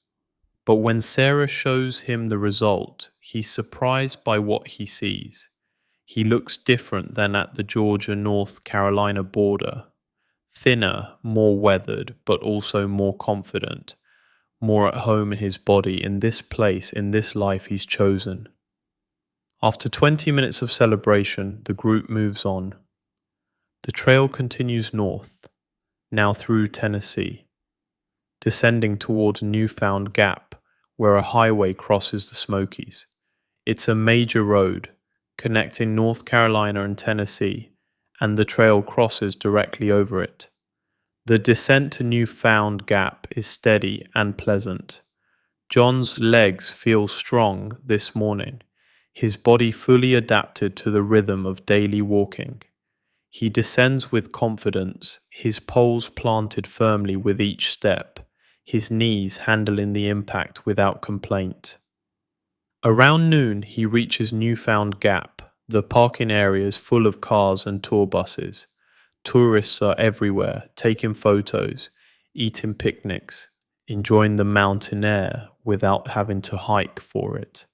[SPEAKER 1] But when Sarah shows him the result, he's surprised by what he sees. He looks different than at the Georgia-North Carolina border. Thinner, more weathered, but also more confident, more at home in his body, in this place, in this life he's chosen. After 20 minutes of celebration, the group moves on. The trail continues north, now through Tennessee, descending toward a newfound gap where a highway crosses the Smokies. It's a major road connecting North Carolina and Tennessee, and the trail crosses directly over it. The descent to Newfound Gap is steady and pleasant. John's legs feel strong this morning, his body fully adapted to the rhythm of daily walking. He descends with confidence, his poles planted firmly with each step, his knees handling the impact without complaint. Around noon he reaches Newfound Gap. The parking area is full of cars and tour buses. Tourists are everywhere, taking photos, eating picnics, enjoying the mountain air without having to hike for it.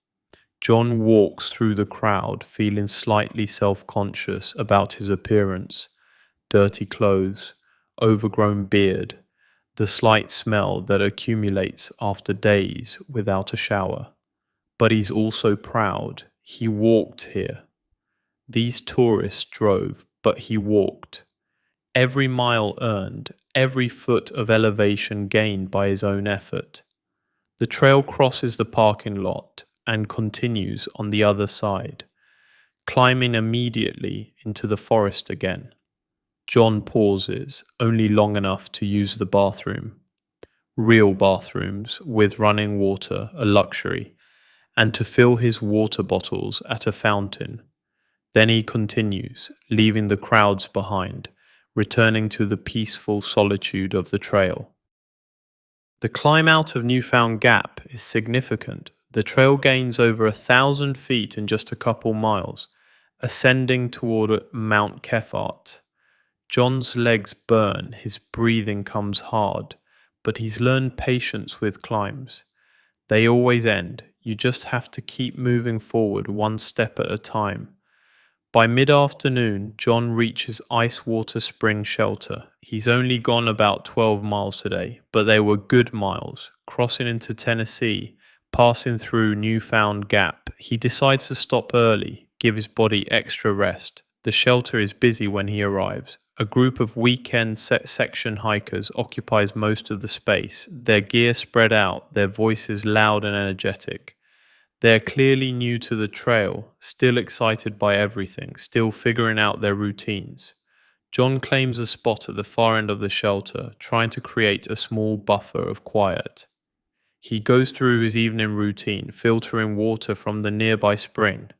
[SPEAKER 1] John walks through the crowd, feeling slightly self-conscious about his appearance. Dirty clothes, overgrown beard, the slight smell that accumulates after days without a shower. But he's also proud. He walked here. These tourists drove, but he walked. Every mile earned, every foot of elevation gained by his own effort. The trail crosses the parking lot and continues on the other side, climbing immediately into the forest again. John pauses, only long enough to use the bathroom. Real bathrooms with running water, a luxury, and to fill his water bottles at a fountain. Then he continues, leaving the crowds behind, returning to the peaceful solitude of the trail. The climb out of Newfound Gap is significant. The trail gains over 1,000 feet in just a couple miles, ascending toward Mount Kefart. John's legs burn, his breathing comes hard, but he's learned patience with climbs. They always end. You just have to keep moving forward one step at a time. By mid-afternoon, John reaches Ice Water Spring Shelter. He's only gone about 12 miles today, but they were good miles. Crossing into Tennessee, passing through Newfound Gap, he decides to stop early, give his body extra rest. The shelter is busy when he arrives. A group of weekend section hikers occupies most of the space, their gear spread out, their voices loud and energetic. They're clearly new to the trail, still excited by everything, still figuring out their routines. John claims a spot at the far end of the shelter, trying to create a small buffer of quiet. He goes through his evening routine, filtering water from the nearby spring.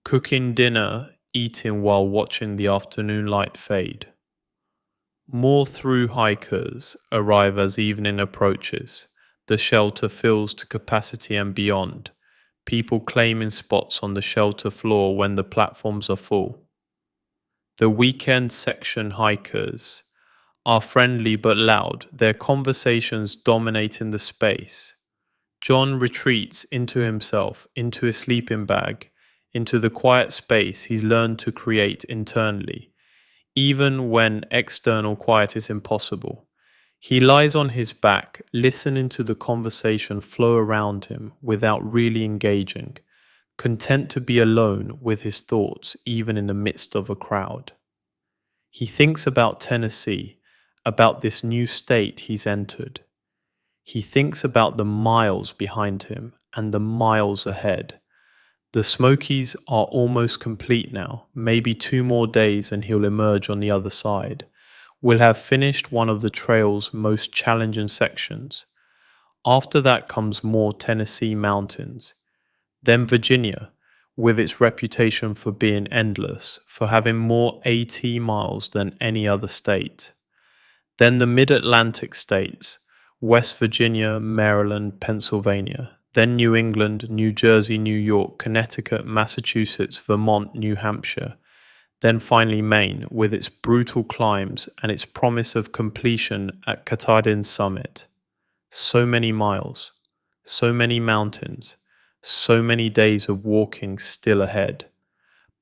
[SPEAKER 1] cooking dinner, eating while watching the afternoon light fade. More through hikers arrive as evening approaches. The shelter fills to capacity and beyond, people claiming spots on the shelter floor when the platforms are full. The weekend section hikers are friendly but loud, their conversations dominating the space. John retreats into himself, into his sleeping bag, into the quiet space he's learned to create internally, even when external quiet is impossible. He lies on his back, listening to the conversation flow around him without really engaging, content to be alone with his thoughts even in the midst of a crowd. He thinks about Tennessee, about this new state he's entered. He thinks about the miles behind him and the miles ahead. The Smokies are almost complete now, maybe 2 more days and he'll emerge on the other side. We'll have finished one of the trail's most challenging sections. After that comes more Tennessee mountains. Then Virginia, with its reputation for being endless, for having more AT miles than any other state. Then the mid-Atlantic states, West Virginia, Maryland, Pennsylvania. Then New England, New Jersey, New York, Connecticut, Massachusetts, Vermont, New Hampshire. Then finally Maine, with its brutal climbs and its promise of completion at Katahdin's summit. So many miles, so many mountains, so many days of walking still ahead.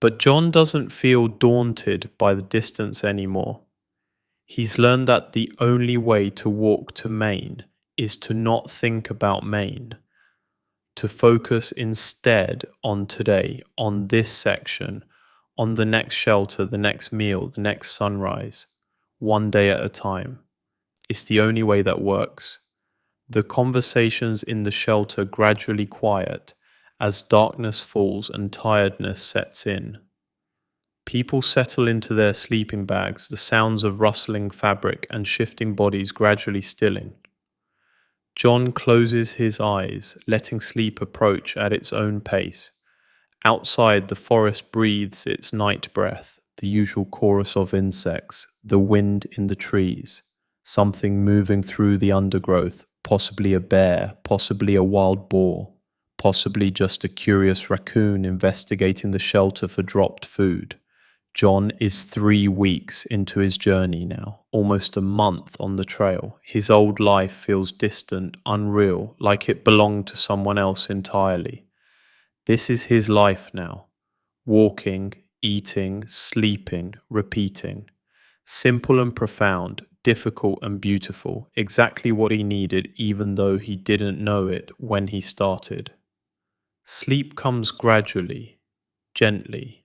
[SPEAKER 1] But John doesn't feel daunted by the distance anymore. He's learned that the only way to walk to Maine is to not think about Maine, to focus instead on today, on this section, on the next shelter, the next meal, the next sunrise, one day at a time. It's the only way that works. The conversations in the shelter gradually quiet as darkness falls and tiredness sets in. People settle into their sleeping bags, the sounds of rustling fabric and shifting bodies gradually stilling. John closes his eyes, letting sleep approach at its own pace. Outside, the forest breathes its night breath, the usual chorus of insects, the wind in the trees, something moving through the undergrowth, possibly a bear, possibly a wild boar, possibly just a curious raccoon investigating the shelter for dropped food. John is 3 weeks into his journey now, almost a month on the trail. His old life feels distant, unreal, like it belonged to someone else entirely. This is his life now. Walking, eating, sleeping, repeating. Simple and profound, difficult and beautiful, exactly what he needed even though he didn't know it when he started. Sleep comes gradually, gently.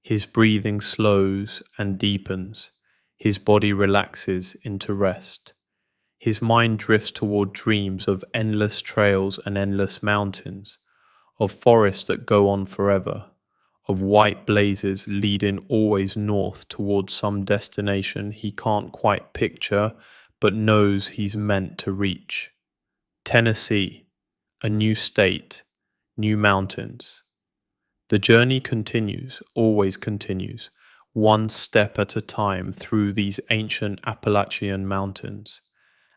[SPEAKER 1] His breathing slows and deepens. His body relaxes into rest. His mind drifts toward dreams of endless trails and endless mountains, of forests that go on forever, of white blazes leading always north towards some destination he can't quite picture but knows he's meant to reach. Tennessee, a new state, new mountains. The journey continues, always continues, one step at a time through these ancient Appalachian mountains.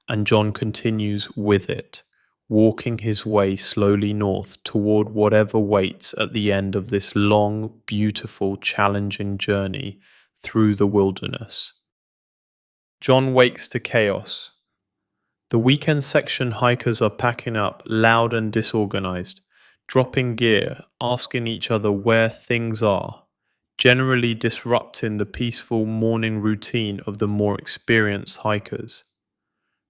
[SPEAKER 1] And John continues with it, walking his way slowly north toward whatever waits at the end of this long, beautiful, challenging journey through the wilderness. John wakes to chaos. The weekend section hikers are packing up, loud and disorganized, dropping gear, asking each other where things are, generally disrupting the peaceful morning routine of the more experienced hikers.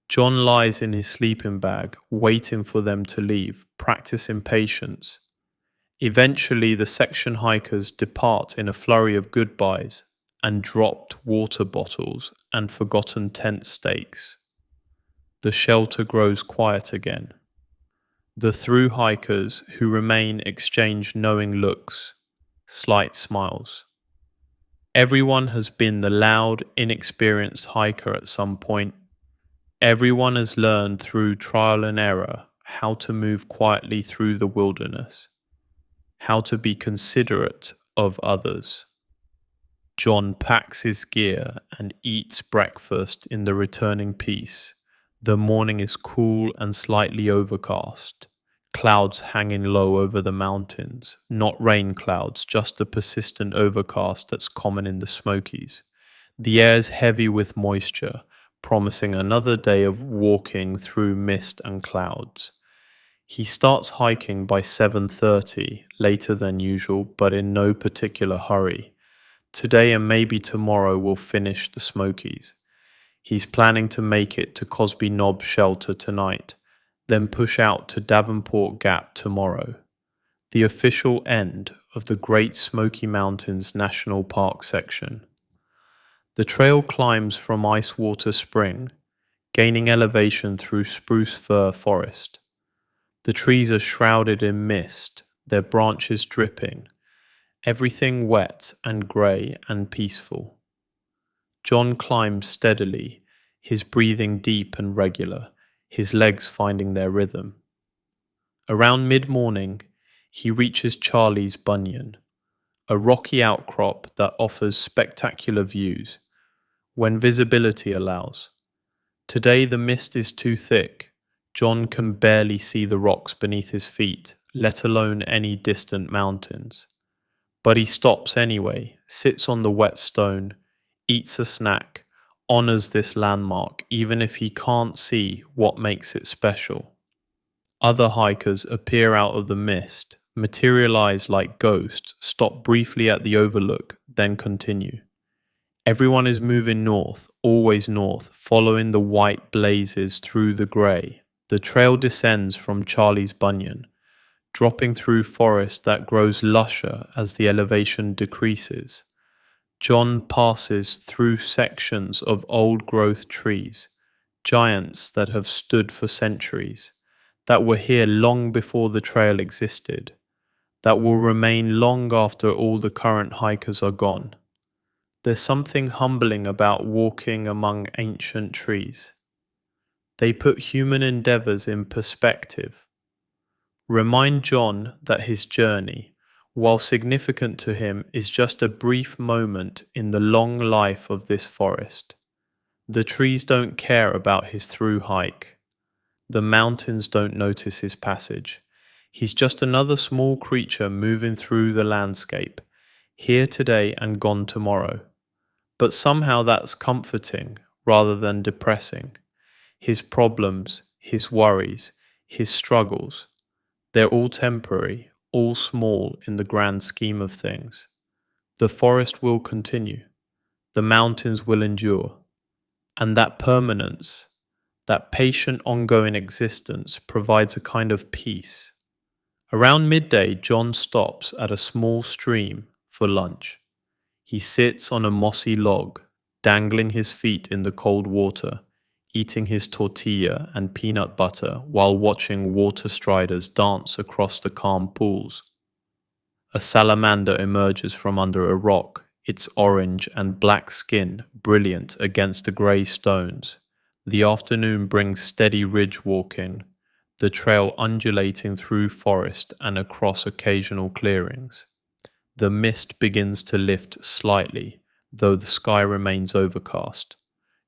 [SPEAKER 1] John lies in his sleeping bag, waiting for them to leave, practicing patience. Eventually, the section hikers depart in a flurry of goodbyes and dropped water bottles and forgotten tent stakes. The shelter grows quiet again. The through hikers who remain exchange knowing looks, slight smiles. Everyone has been the loud, inexperienced hiker at some point. Everyone has learned through trial and error how to move quietly through the wilderness, how to be considerate of others. John packs his gear and eats breakfast in the returning peace. The morning is cool and slightly overcast. Clouds hanging low over the mountains. Not rain clouds, just the persistent overcast that's common in the Smokies. The air is heavy with moisture, promising another day of walking through mist and clouds. He starts hiking by 7:30, later than usual, but in no particular hurry. Today and maybe tomorrow we'll finish the Smokies. He's planning to make it to Cosby Knob's shelter tonight, then push out to Davenport Gap tomorrow, the official end of the Great Smoky Mountains National Park section. The trail climbs from Icewater Spring, gaining elevation through spruce fir forest. The trees are shrouded in mist, their branches dripping, everything wet and grey and peaceful. John climbs steadily, his breathing deep and regular, his legs finding their rhythm. Around mid-morning, he reaches Charlie's Bunyan, a rocky outcrop that offers spectacular views, when visibility allows. Today the mist is too thick. John can barely see the rocks beneath his feet, let alone any distant mountains. But he stops anyway, sits on the wet stone, eats a snack, honors this landmark even if he can't see what makes it special. Other hikers appear out of the mist, materialize like ghosts, stop briefly at the overlook, then continue. Everyone is moving north, always north, following the white blazes through the grey. The trail descends from Charlie's Bunyan, dropping through forest that grows lusher as the elevation decreases. John passes through sections of old-growth trees, giants that have stood for centuries, that were here long before the trail existed, that will remain long after all the current hikers are gone. There's something humbling about walking among ancient trees. They put human endeavors in perspective. Remind John that his journey, while significant to him, is just a brief moment in the long life of this forest. The trees don't care about his through hike. The mountains don't notice his passage. He's just another small creature moving through the landscape, here today and gone tomorrow. But somehow that's comforting rather than depressing. His problems, his worries, his struggles, they're all temporary, all small in the grand scheme of things. The forest will continue. The mountains will endure. And that permanence, that patient ongoing existence provides a kind of peace. Around midday, John stops at a small stream for lunch. He sits on a mossy log, dangling his feet in the cold water, eating his tortilla and peanut butter while watching water striders dance across the calm pools. A salamander emerges from under a rock, its orange and black skin brilliant against the grey stones. The afternoon brings steady ridge walking, the trail undulating through forest and across occasional clearings. The mist begins to lift slightly, though the sky remains overcast.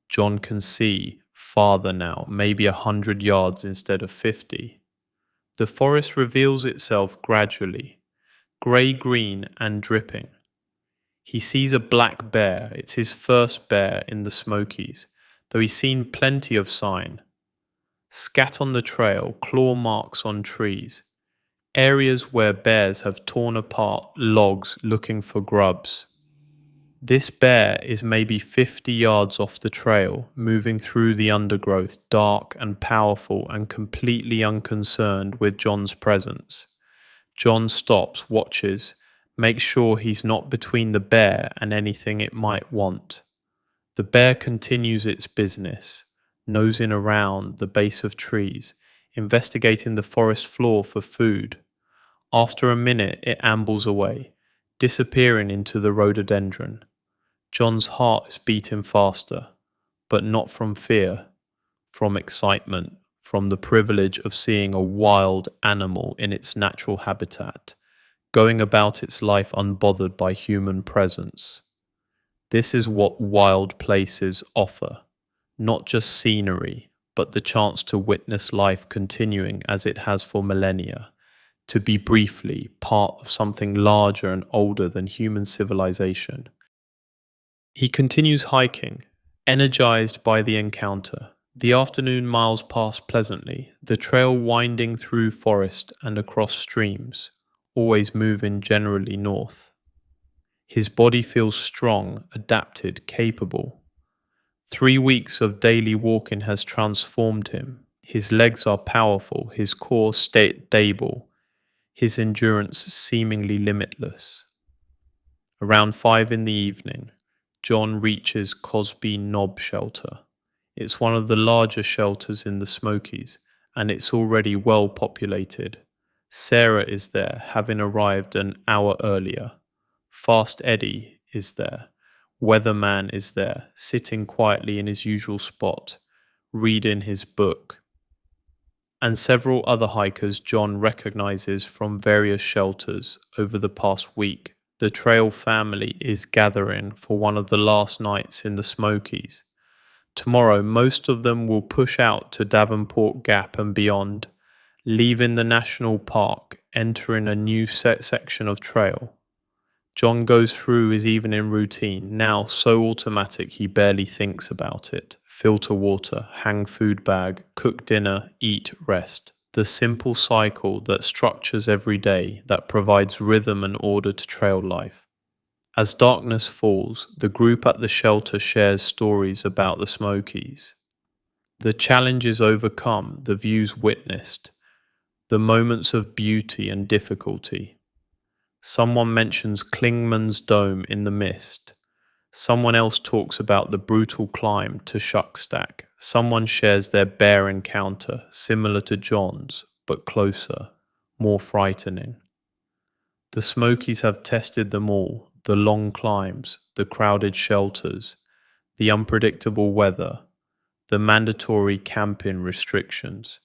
[SPEAKER 1] John can see farther now, maybe 100 yards instead of 50. The forest reveals itself gradually, grey-green and dripping. He sees a black bear. It's his first bear in the Smokies, though he's seen plenty of sign. Scat on the trail, claw marks on trees. Areas where bears have torn apart logs looking for grubs. This bear is maybe 50 yards off the trail, moving through the undergrowth, dark and powerful and completely unconcerned with John's presence. John stops, watches, makes sure he's not between the bear and anything it might want. The bear continues its business, nosing around the base of trees, investigating the forest floor for food. After a minute, it ambles away, disappearing into the rhododendron. John's heart is beating faster, but not from fear, from excitement, from the privilege of seeing a wild animal in its natural habitat, going about its life unbothered by human presence. This is what wild places offer, not just scenery, but the chance to witness life continuing as it has for millennia, to be briefly part of something larger and older than human civilization. He continues hiking, energized by the encounter. The afternoon miles pass pleasantly, the trail winding through forest and across streams, always moving generally north. His body feels strong, adapted, capable. 3 weeks of daily walking has transformed him. His legs are powerful, his core stable, his endurance seemingly limitless. Around 5 in the evening, John reaches Cosby Knob Shelter. It's one of the larger shelters in the Smokies, and it's already well populated. Sarah is there, having arrived an hour earlier. Fast Eddie is there. Weatherman is there, sitting quietly in his usual spot, reading his book. And several other hikers John recognizes from various shelters over the past week. The trail family is gathering for one of the last nights in the Smokies. Tomorrow, most of them will push out to Davenport Gap and beyond, leaving the national park, entering a new section of trail. John goes through his evening routine, now so automatic he barely thinks about it. Filter water, hang food bag, cook dinner, eat, rest. The simple cycle that structures every day, that provides rhythm and order to trail life. As darkness falls, the group at the shelter shares stories about the Smokies. The challenges overcome, the views witnessed, the moments of beauty and difficulty. Someone mentions Klingman's Dome in the mist. Someone else talks about the brutal climb to Shuckstack. Someone shares their bear encounter, similar to John's, but closer, more frightening. The Smokies have tested them all, the long climbs, the crowded shelters, the unpredictable weather, the mandatory camping restrictions.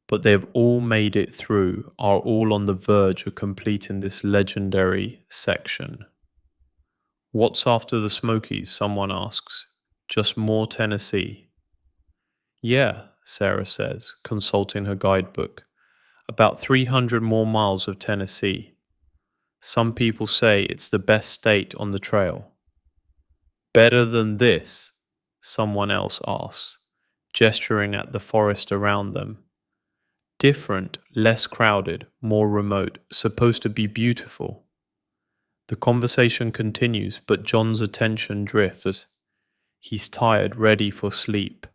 [SPEAKER 1] But they've all made it through, are all on the verge of completing this legendary section. What's after the Smokies? Someone asks. Just more Tennessee. Yeah, Sarah says, consulting her guidebook. About 300 more miles of Tennessee. Some people say it's the best state on the trail. Better than this? Someone else asks, gesturing at the forest around them. Different, less crowded, more remote, supposed to be beautiful. The conversation continues, but John's attention drifts. He's tired, ready for sleep.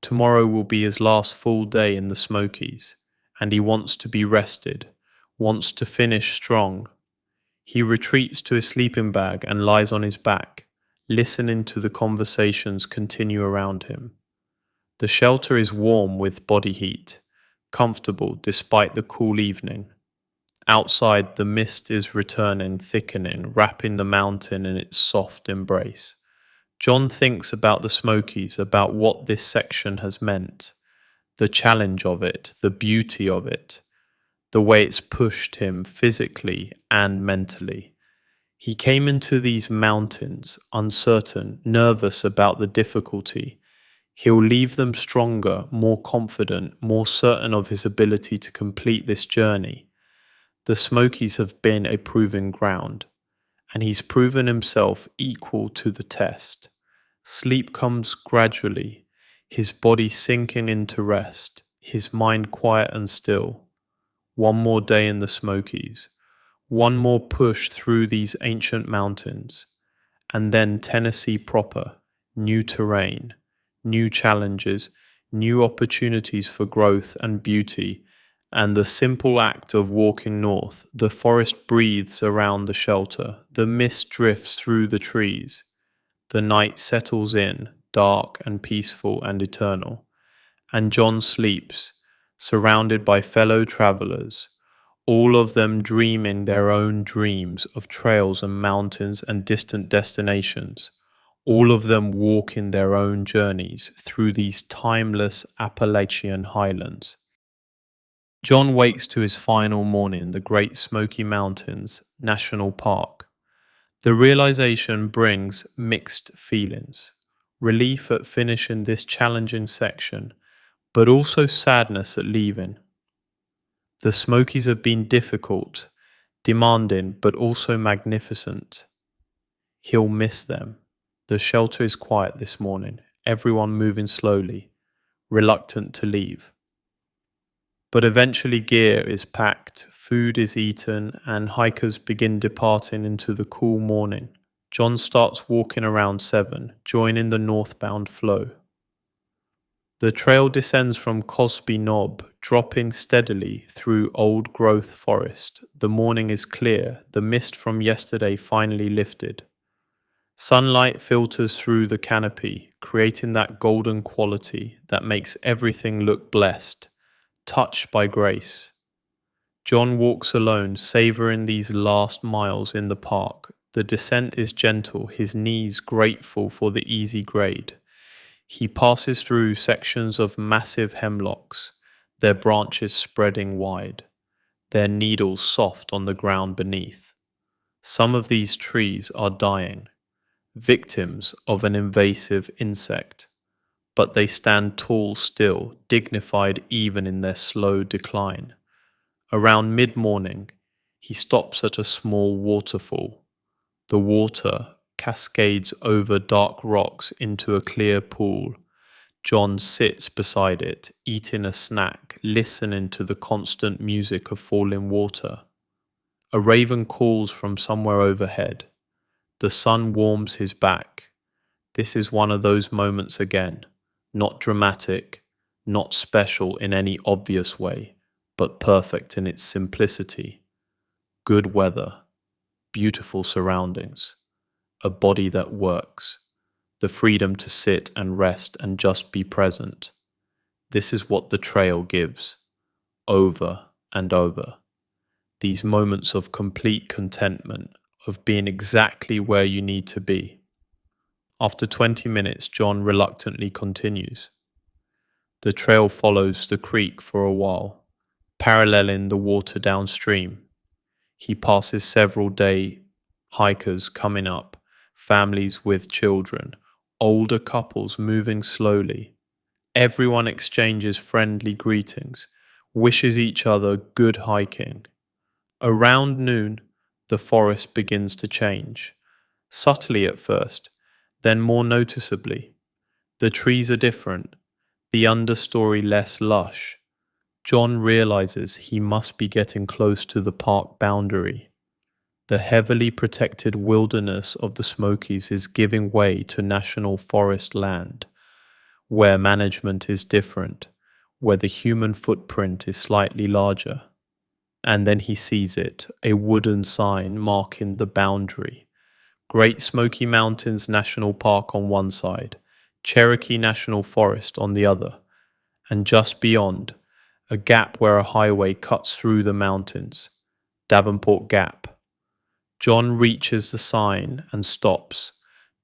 [SPEAKER 1] Tomorrow will be his last full day in the Smokies, and he wants to be rested, wants to finish strong. He retreats to his sleeping bag and lies on his back, listening to the conversations continue around him. The shelter is warm with body heat, comfortable despite the cool evening. Outside, the mist is returning, thickening, wrapping the mountain in its soft embrace. John thinks about the Smokies, about what this section has meant, the challenge of it, the beauty of it, the way it's pushed him physically and mentally. He came into these mountains uncertain, nervous about the difficulty. He'll leave them stronger, more confident, more certain of his ability to complete this journey. The Smokies have been a proving ground, and he's proven himself equal to the test. Sleep comes gradually, his body sinking into rest, his mind quiet and still. One more day in the Smokies, one more push through these ancient mountains, and then Tennessee proper, new terrain, new challenges, new opportunities for growth and beauty, and the simple act of walking north. The forest breathes around the shelter, the mist drifts through the trees, the night settles in, dark and peaceful and eternal, and John sleeps, surrounded by fellow travelers, all of them dreaming their own dreams of trails and mountains and distant destinations, all of them walking their own journeys through these timeless Appalachian highlands. John wakes to his final morning in the Great Smoky Mountains National Park. The realization brings mixed feelings. Relief at finishing this challenging section, but also sadness at leaving. The Smokies have been difficult, demanding, but also magnificent. He'll miss them. The shelter is quiet this morning, everyone moving slowly, reluctant to leave. But eventually gear is packed, food is eaten, and hikers begin departing into the cool morning. John starts walking around 7, joining the northbound flow. The trail descends from Cosby Knob, dropping steadily through old-growth forest. The morning is clear, the mist from yesterday finally lifted. Sunlight filters through the canopy, creating that golden quality that makes everything look blessed, touched by grace. John walks alone, savoring these last miles in the park. The descent is gentle, his knees grateful for the easy grade. He passes through sections of massive hemlocks, their branches spreading wide, their needles soft on the ground beneath. Some of these trees are dying, victims of an invasive insect, but they stand tall still, dignified even in their slow decline. Around mid-morning, he stops at a small waterfall. The water cascades over dark rocks into a clear pool. John sits beside it, eating a snack, listening to the constant music of falling water. A raven calls from somewhere overhead. The sun warms his back. This is one of those moments again, not dramatic, not special in any obvious way, but perfect in its simplicity. Good weather, beautiful surroundings, a body that works, the freedom to sit and rest and just be present. This is what the trail gives, over and over. These moments of complete contentment, of being exactly where you need to be. After 20 minutes, John reluctantly continues. The trail follows the creek for a while, paralleling the water downstream. He passes several day hikers coming up, families with children, older couples moving slowly. Everyone exchanges friendly greetings, wishes each other good hiking. Around noon, the forest begins to change, subtly at first, then more noticeably. The trees are different, the understory less lush. John realizes he must be getting close to the park boundary. The heavily protected wilderness of the Smokies is giving way to national forest land, where management is different, where the human footprint is slightly larger. And then he sees it, a wooden sign marking the boundary. Great Smoky Mountains National Park on one side, Cherokee National Forest on the other, and just beyond, a gap where a highway cuts through the mountains, Davenport Gap. John reaches the sign and stops,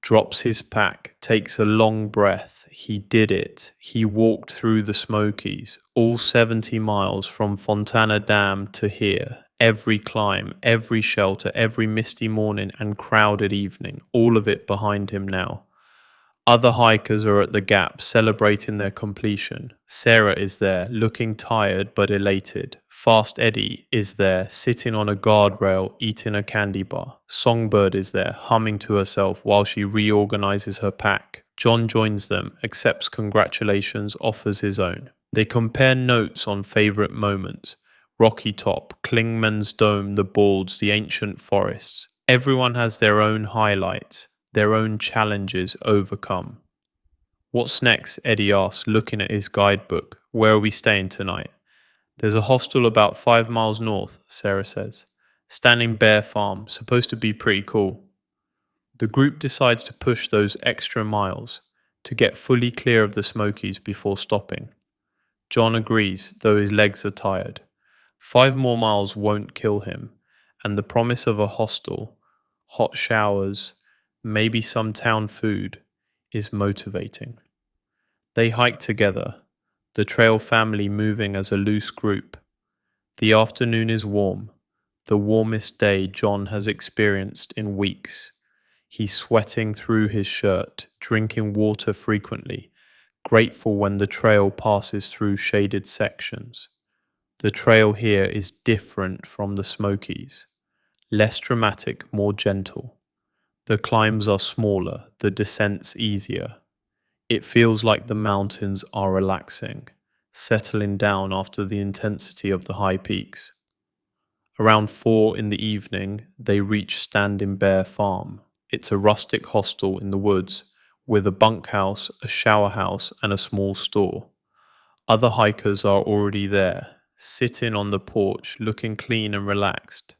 [SPEAKER 1] drops his pack, takes a long breath. He did it. He walked through the Smokies, all 70 miles from Fontana Dam to here. Every climb, every shelter, every misty morning and crowded evening, all of it behind him now. Other hikers are at the gap, celebrating their completion. Sarah is there, looking tired but elated. Fast Eddie is there, sitting on a guardrail, eating a candy bar. Songbird is there, humming to herself while she reorganizes her pack. John joins them, accepts congratulations, offers his own. They compare notes on favorite moments. Rocky Top, Klingman's Dome, the Balds, the ancient forests. Everyone has their own highlights, their own challenges overcome. What's next? Eddie asks, looking at his guidebook. Where are we staying tonight? There's a hostel about 5 miles north, Sarah says. Standing Bear Farm, supposed to be pretty cool. The group decides to push those extra miles to get fully clear of the Smokies before stopping. John agrees, though his legs are tired. 5 more miles won't kill him, and the promise of a hostel, hot showers, maybe some town food, is motivating. They hike together, the trail family moving as a loose group. The afternoon is warm, the warmest day John has experienced in weeks. He's sweating through his shirt, drinking water frequently, grateful when the trail passes through shaded sections. The trail here is different from the Smokies. Less dramatic, more gentle. The climbs are smaller, the descents easier. It feels like the mountains are relaxing, settling down after the intensity of the high peaks. Around 4 in the evening, they reach Standing Bear Farm. It's a rustic hostel in the woods with a bunkhouse, a shower house, and a small store. Other hikers are already there, sitting on the porch, looking clean and relaxed.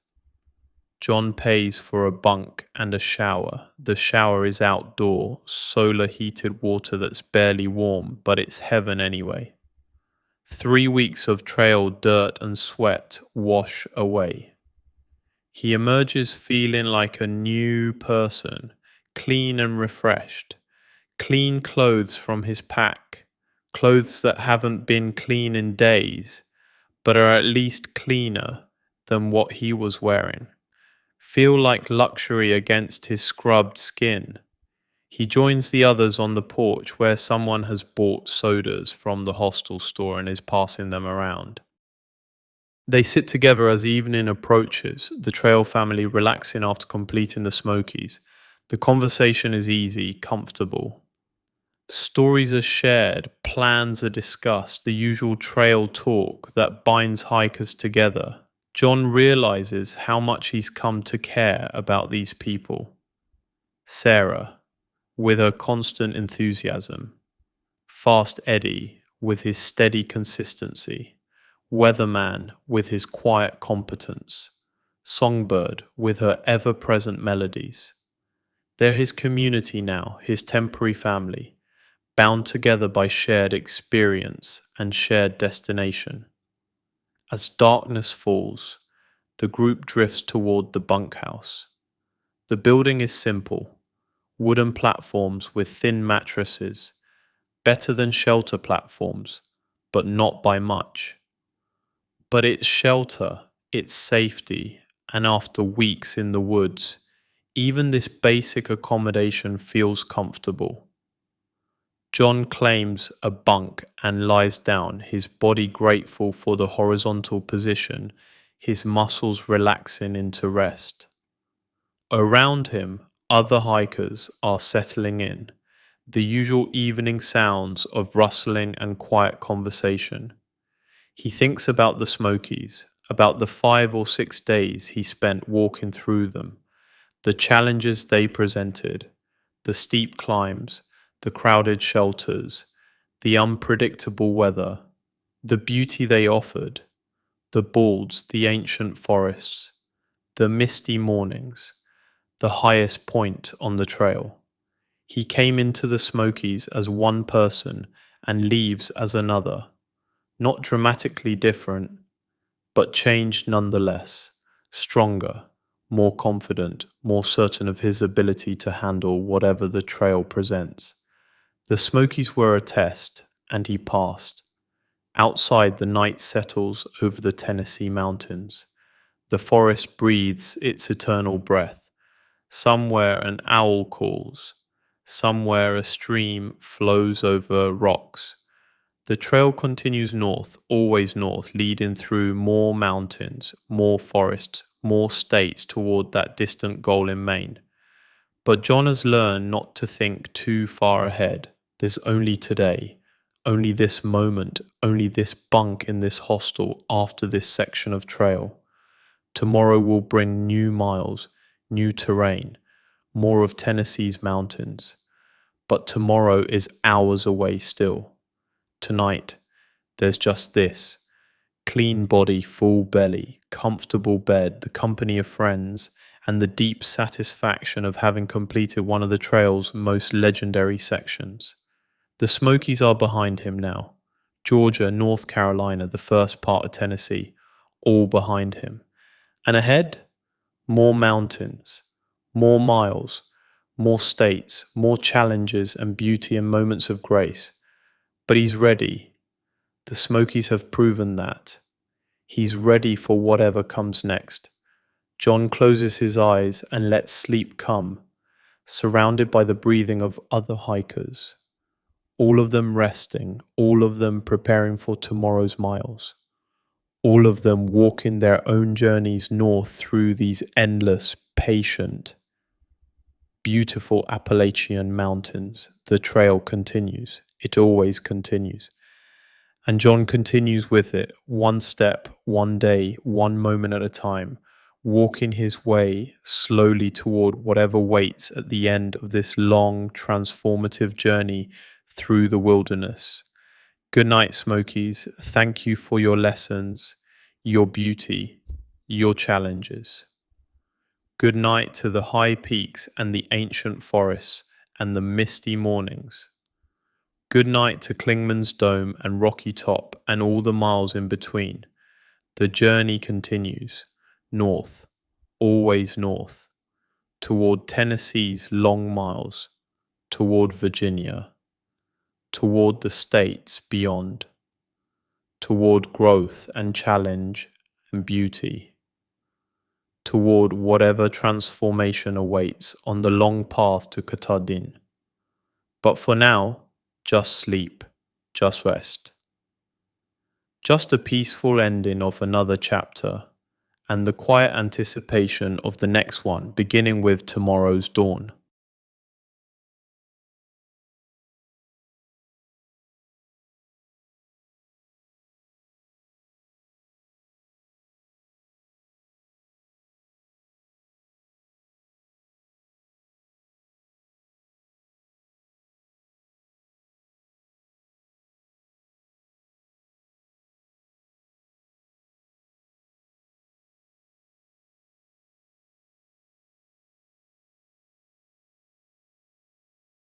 [SPEAKER 1] John pays for a bunk and a shower. The shower is outdoor, solar heated water that's barely warm, but it's heaven anyway. 3 weeks of trail dirt and sweat wash away. He emerges feeling like a new person, clean and refreshed. Clean clothes from his pack, clothes that haven't been clean in days, but are at least cleaner than what he was wearing. Feel like luxury against his scrubbed skin. He joins the others on the porch where someone has bought sodas from the hostel store and is passing them around. They sit together as evening approaches, the trail family relaxing after completing the Smokies. The conversation is easy, comfortable. Stories are shared, plans are discussed, the usual trail talk that binds hikers together. John realizes how much he's come to care about these people. Sarah, with her constant enthusiasm. Fast Eddie, with his steady consistency. Weatherman, with his quiet competence. Songbird, with her ever-present melodies. They're his community now, his temporary family, bound together by shared experience and shared destination. As darkness falls, the group drifts toward the bunkhouse. The building is simple, wooden platforms with thin mattresses, better than shelter platforms, but not by much. But it's shelter, it's safety, and after weeks in the woods, even this basic accommodation feels comfortable. John claims a bunk and lies down, his body grateful for the horizontal position, his muscles relaxing into rest. Around him, other hikers are settling in, the usual evening sounds of rustling and quiet conversation. He thinks about the Smokies, about the 5 or 6 days he spent walking through them, the challenges they presented, the steep climbs, the crowded shelters, the unpredictable weather, the beauty they offered, the balds, the ancient forests, the misty mornings, the highest point on the trail. He came into the Smokies as one person and leaves as another, not dramatically different, but changed nonetheless, stronger, more confident, more certain of his ability to handle whatever the trail presents. The Smokies were a test, and he passed. Outside, the night settles over the Tennessee mountains. The forest breathes its eternal breath. Somewhere an owl calls. Somewhere a stream flows over rocks. The trail continues north, always north, leading through more mountains, more forests, more states toward that distant goal in Maine. But John has learned not to think too far ahead. There's only today, only this moment, only this bunk in this hostel after this section of trail. Tomorrow will bring new miles, new terrain, more of Tennessee's mountains. But tomorrow is hours away still. Tonight, there's just this. Clean body, full belly, comfortable bed, the company of friends, and the deep satisfaction of having completed one of the trail's most legendary sections. The Smokies are behind him now. Georgia, North Carolina, the first part of Tennessee, all behind him. And ahead, more mountains, more miles, more states, more challenges and beauty and moments of grace. But he's ready. The Smokies have proven that. He's ready for whatever comes next. John closes his eyes and lets sleep come, surrounded by the breathing of other hikers, all of them resting, all of them preparing for tomorrow's miles, all of them walking their own journeys north through these endless, patient, beautiful Appalachian mountains. The trail continues. It always continues. And John continues with it, one step, one day, one moment at a time, walking his way slowly toward whatever waits at the end of this long, transformative journey through the wilderness. Good night, Smokies. Thank you for your lessons, your beauty, your challenges. Good night to the high peaks and the ancient forests and the misty mornings. Good night to Clingman's Dome and Rocky Top and all the miles in between. The journey continues, north, always north, toward Tennessee's long miles, toward Virginia, toward the states beyond, toward growth and challenge and beauty, toward whatever transformation awaits on the long path to Katahdin. But for now, just sleep, just rest. Just a peaceful ending of another chapter, and the quiet anticipation of the next one, beginning with tomorrow's dawn.